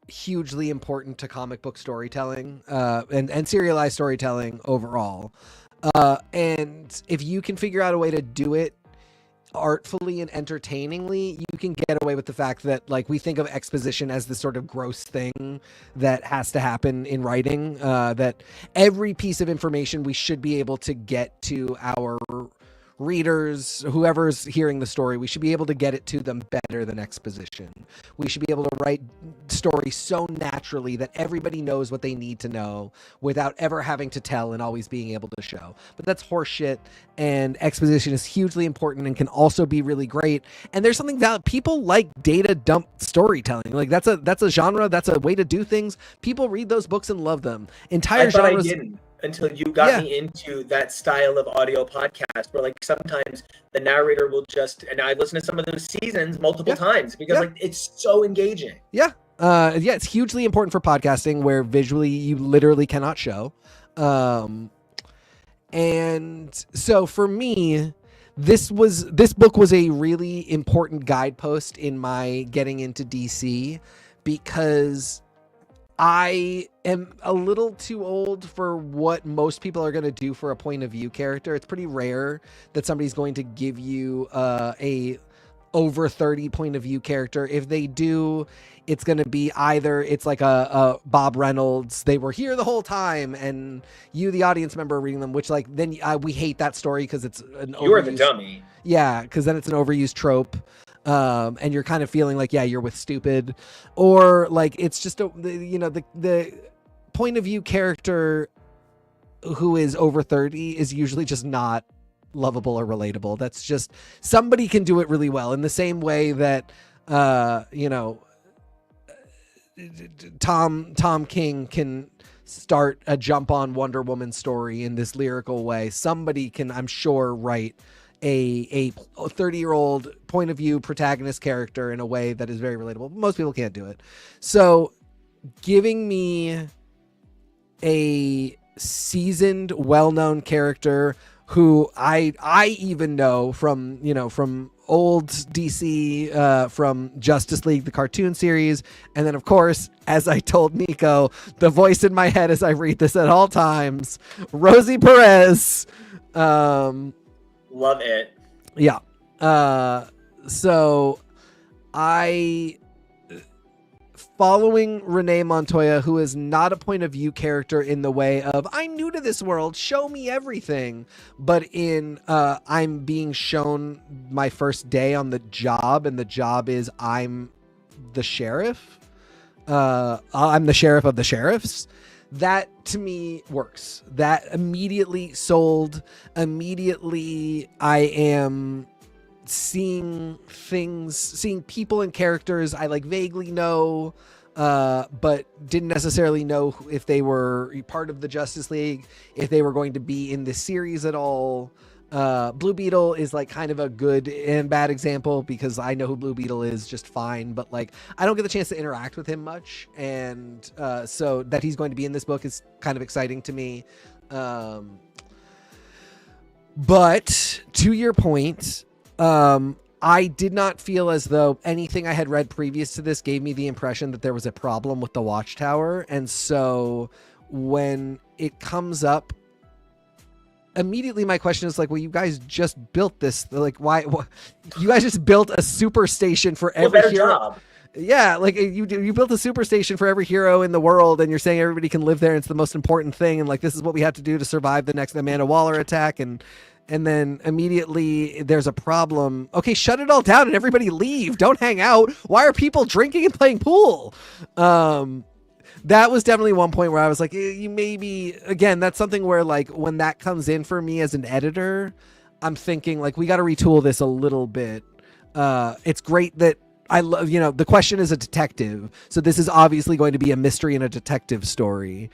hugely important to comic book storytelling, and serialized storytelling overall. And if you can figure out a way to do it artfully and entertainingly, you can get away with the fact that, like, we think of exposition as this sort of gross thing that has to happen in writing, that every piece of information we should be able to get to our readers, whoever's hearing the story, we should be able to get it to them better than exposition. We should be able to write stories so naturally that everybody knows what they need to know without ever having to tell and always being able to show. But that's horseshit, and exposition is hugely important and can also be really great. And there's something that people like data dump storytelling. Like, that's a genre, that's a way to do things. People read those books and love them. Entire genres. until you got me into that style of audio podcast where like sometimes the narrator will just, and I listen to some of those seasons multiple times because like it's so engaging. It's hugely important for podcasting where visually you literally cannot show. And so for me, this book was a really important guidepost in my getting into DC because I am a little too old for what most people are going to do for a point of view character. It's pretty rare that somebody's going to give you a over 30 point of view character. If they do, it's going to be either it's like a Bob Reynolds, they were here the whole time, and you, the audience member, reading them, which like then we hate that story because it's an you're the dummy. Yeah, because then it's an overused trope. And you're kind of feeling like, you're with stupid, or like it's just the point of view character who is over 30 is usually just not lovable or relatable. That's just somebody can do it really well in the same way that Tom King can start a jump on Wonder Woman story in this lyrical way. Somebody can, I'm sure, write a 30-year-old point of view protagonist character in a way that is very relatable. Most people can't do it. So giving me a seasoned, well-known character who I even know from old DC, from Justice League, the cartoon series. And then of course, as I told Nico, the voice in my head as I read this at all times, Rosie Perez. Love it. Yeah. So following Renee Montoya, who is not a point of view character in the way of I'm new to this world, show me everything, but in I'm being shown my first day on the job, and the job is I'm the sheriff. I'm the sheriff of the sheriffs. That to me works. That immediately sold. Immediately I am seeing things, seeing people and characters I like vaguely know, but didn't necessarily know if they were part of the Justice League, if they were going to be in this series at all. Blue Beetle is like kind of a good and bad example because I know who Blue Beetle is just fine, but like I don't get the chance to interact with him much, and so that he's going to be in this book is kind of exciting to me. But to your point, I did not feel as though anything I had read previous to this gave me the impression that there was a problem with the Watchtower, and so when it comes up, immediately my question is like, well, you guys just built this. Like, why you guys just built a super station for every hero. Job. Yeah, like you built a super station for every hero in the world, and you're saying everybody can live there, and it's the most important thing, and like this is what we have to do to survive the next Amanda Waller attack, and then immediately there's a problem. Okay, shut it all down and everybody leave. Don't hang out. Why are people drinking and playing pool? That was definitely one point where I was like, you maybe, again, that's something where like when that comes in for me as an editor, I'm thinking like, we got to retool this a little bit. It's great that I love, the question is a detective. So this is obviously going to be a mystery and a detective story.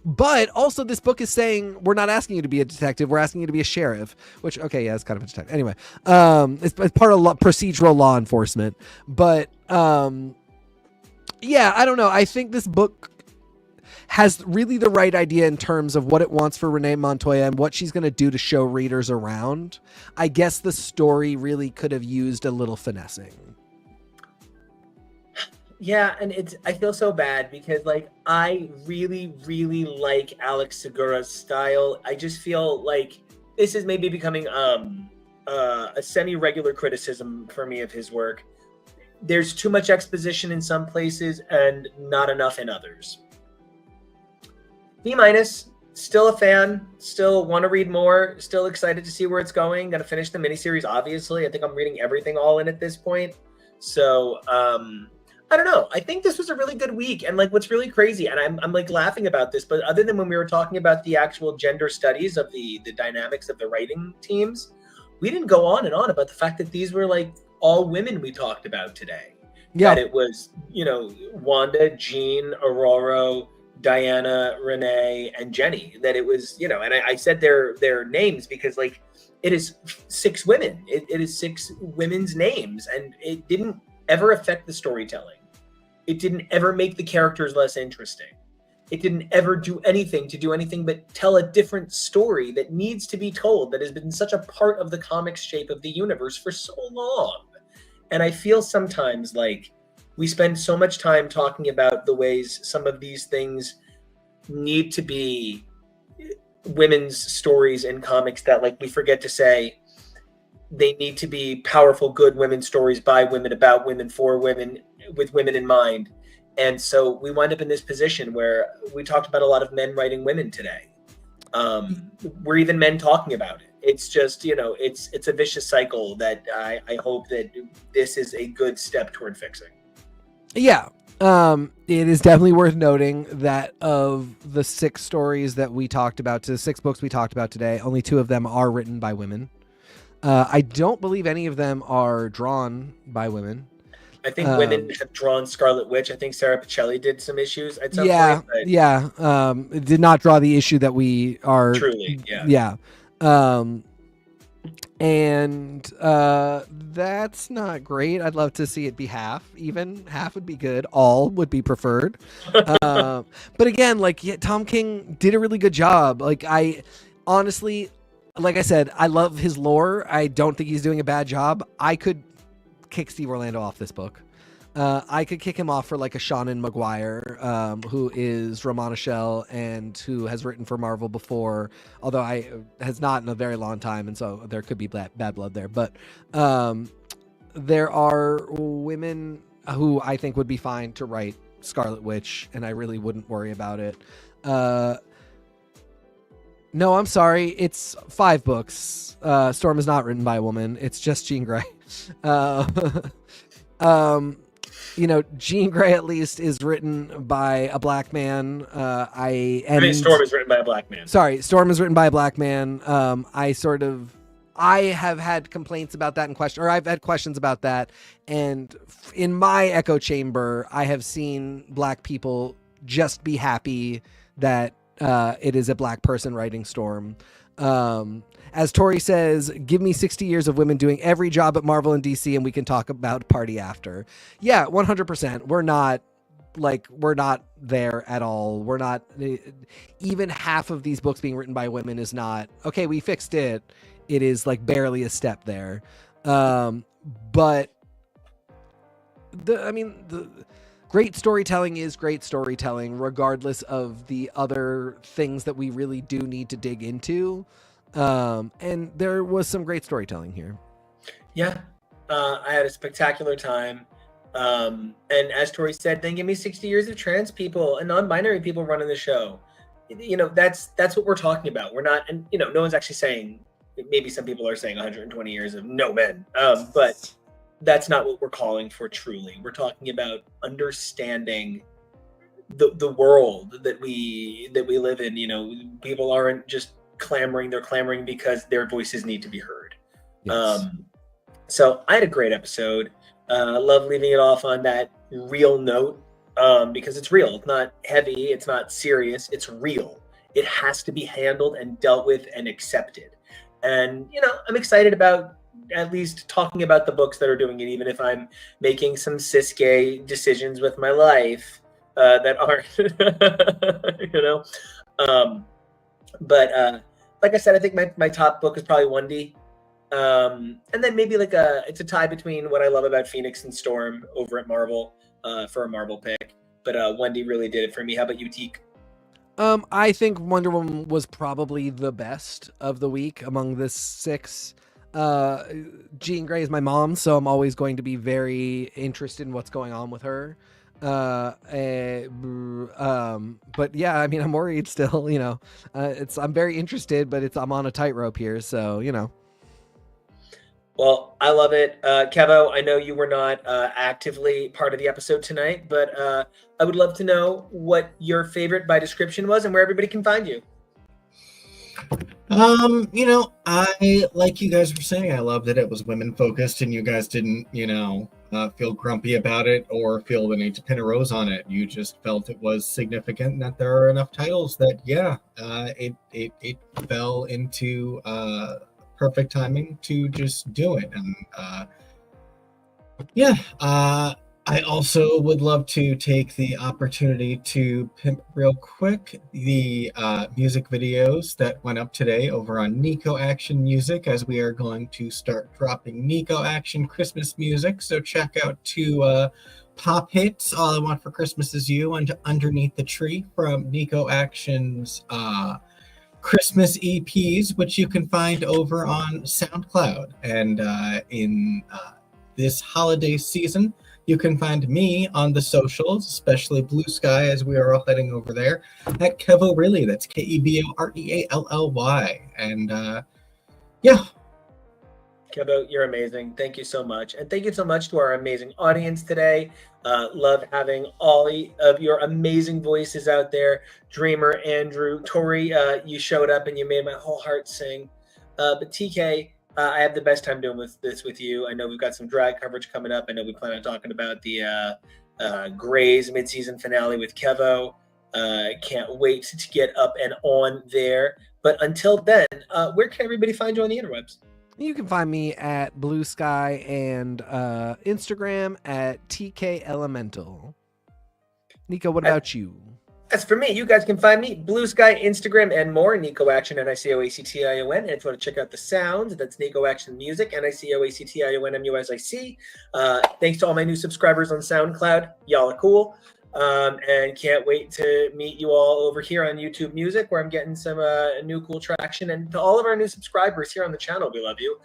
But also this book is saying, we're not asking you to be a detective. We're asking you to be a sheriff, which, okay, yeah, it's kind of a detective. Anyway, it's part of procedural law enforcement, but, yeah, I don't know. I think this book has really the right idea in terms of what it wants for Renee Montoya and what she's going to do to show readers around. I guess the story really could have used a little finessing. Yeah, and I feel so bad because like I really, really like Alex Segura's style. I just feel like this is maybe becoming a semi-regular criticism for me of his work. There's too much exposition in some places and not enough in others. B-, still a fan, still want to read more, still excited to see where it's going. Gonna finish the miniseries, obviously. I think I'm reading everything all in at this point. So, I don't know. I think this was a really good week. And like what's really crazy, and I'm like laughing about this, but other than when we were talking about the actual gender studies of the dynamics of the writing teams, we didn't go on and on about the fact that these were like all women we talked about today. Yeah. That it was, Wanda, Jean, Aurora, Diana, Renee, and Jenny. That it was, you know, and I said their names because like it is 6 women. It is 6 women's names, and it didn't ever affect the storytelling. It didn't ever make the characters less interesting. It didn't ever do anything but tell a different story that needs to be told, that has been such a part of the comics shape of the universe for so long. And I feel sometimes like we spend so much time talking about the ways some of these things need to be women's stories in comics that like we forget to say they need to be powerful, good women's stories by women, about women, for women, with women in mind. And so we wind up in this position where we talked about a lot of men writing women today. We're even men talking about it. It's just, you know, it's a vicious cycle that I hope that this is a good step toward fixing. Yeah. It is definitely worth noting that of the 6 stories that we talked about, the 6 books we talked about today, only 2 of them are written by women. I don't believe any of them are drawn by women. I think women have drawn Scarlet Witch. I think Sarah Pacelli did some issues at some point. But yeah. It did not draw the issue that we are. Truly, yeah. Yeah. And that's not great. I'd love to see it be half. Even half would be good. All would be preferred. But again, like, yeah, Tom King did a really good job. Like, I honestly, like I said, I love his lore. I don't think he's doing a bad job. I could kick Steve Orlando off this book. I could kick him off for like a Shannon McGuire, who is Romana Shell and who has written for Marvel before, although has not in a very long time, and so there could be bad blood there. But there are women who I think would be fine to write Scarlet Witch, and I really wouldn't worry about it. No, I'm sorry. It's 5 books. Storm is not written by a woman. It's just Jean Grey. You know, Jean Grey at least is written by a black man. I mean, Storm is written by a black man. Sorry, Storm is written by a black man. I have had complaints about that I've had questions about that. And in my echo chamber, I have seen black people just be happy that it is a black person writing Storm. As Tori says, give me 60 years of women doing every job at Marvel and DC and we can talk about party after. Yeah, 100%. We're not there at all. We're not, even half of these books being written by women is not, okay, we fixed it. It is like barely a step there. But the great storytelling is great storytelling, regardless of the other things that we really do need to dig into. And there was some great storytelling here. Yeah. I had a spectacular time. And as Tori said, then give me 60 years of trans people and non-binary people running the show. You know, that's what we're talking about. We're not, and you know, no one's actually saying, maybe some people are saying 120 years of no men. But that's not what we're calling for truly. We're talking about understanding the world that we live in. You know, people aren't just clamoring, they're clamoring because their voices need to be heard. Yes. So I had a great episode. Love leaving it off on that real note, because it's real. It's not heavy, it's not serious, it's real. It has to be handled and dealt with and accepted. And you know, I'm excited about at least talking about the books that are doing it, even if I'm making some cis gay decisions with my life that aren't you know. But like I said, I think my top book is probably 1D. And then maybe like it's a tie between what I love about Phoenix and Storm over at Marvel for a Marvel pick. But 1D really did it for me. How about you, Teak? I think Wonder Woman was probably the best of the week among the 6. Jean Grey is my mom, so I'm always going to be very interested in what's going on with her. But yeah, I mean, I'm worried still, you know. I'm very interested, but I'm on a tightrope here, so you know. Well, I love it. Kevo, I know you were not actively part of the episode tonight, but I would love to know what your favorite by description was and where everybody can find you. You know, I, like you guys were saying, I love that it was women focused and you guys didn't, you know, feel grumpy about it or feel the need to pin a rose on it. You just felt it was significant and that there are enough titles that, it fell into perfect timing to just do it. And I also would love to take the opportunity to pimp real quick the music videos that went up today over on Nico Action Music, as we are going to start dropping Nico Action Christmas music. So check out two pop hits, All I Want for Christmas Is You and Underneath the Tree from Nico Action's Christmas EPs, which you can find over on SoundCloud. And in this holiday season, you can find me on the socials, especially Blue Sky, as we are all heading over there, at Kevo Really. That's KEVOREALLY. And Kevo, you're amazing. Thank you so much. And thank you so much to our amazing audience today. Love having all of your amazing voices out there. Dreamer, Andrew, Tori, you showed up and you made my whole heart sing. But TK, I have the best time doing this with you. I know we've got some drag coverage coming up. I know we plan on talking about the Grey's mid-season finale with Kevo. Can't wait to get up and on there. But until then, where can everybody find you on the interwebs? You can find me at Blue Sky and Instagram at TK Elemental. Nico, what about you? As for me, you guys can find me Blue Sky, Instagram, and more. Nico Action, NICOACTION. And if you want to check out the sounds, that's Nico Action Music, NICOACTIONMUSIC. Thanks to all my new subscribers on SoundCloud. Y'all are cool. And can't wait to meet you all over here on YouTube Music, where I'm getting some new cool traction. And to all of our new subscribers here on the channel, we love you.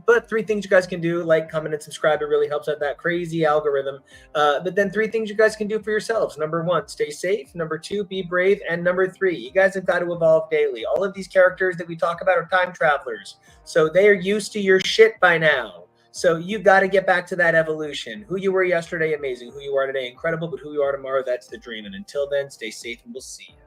But 3 things you guys can do: like, comment, and subscribe. It really helps out that crazy algorithm. But then 3 things you guys can do for yourselves. Number 1, stay safe. Number 2, be brave. And number 3, you guys have got to evolve daily. All of these characters that we talk about are time travelers, so they are used to your shit by now. So you got to get back to that evolution. Who you were yesterday, amazing. Who you are today, incredible. But who you are tomorrow, that's the dream. And until then, stay safe and we'll see you.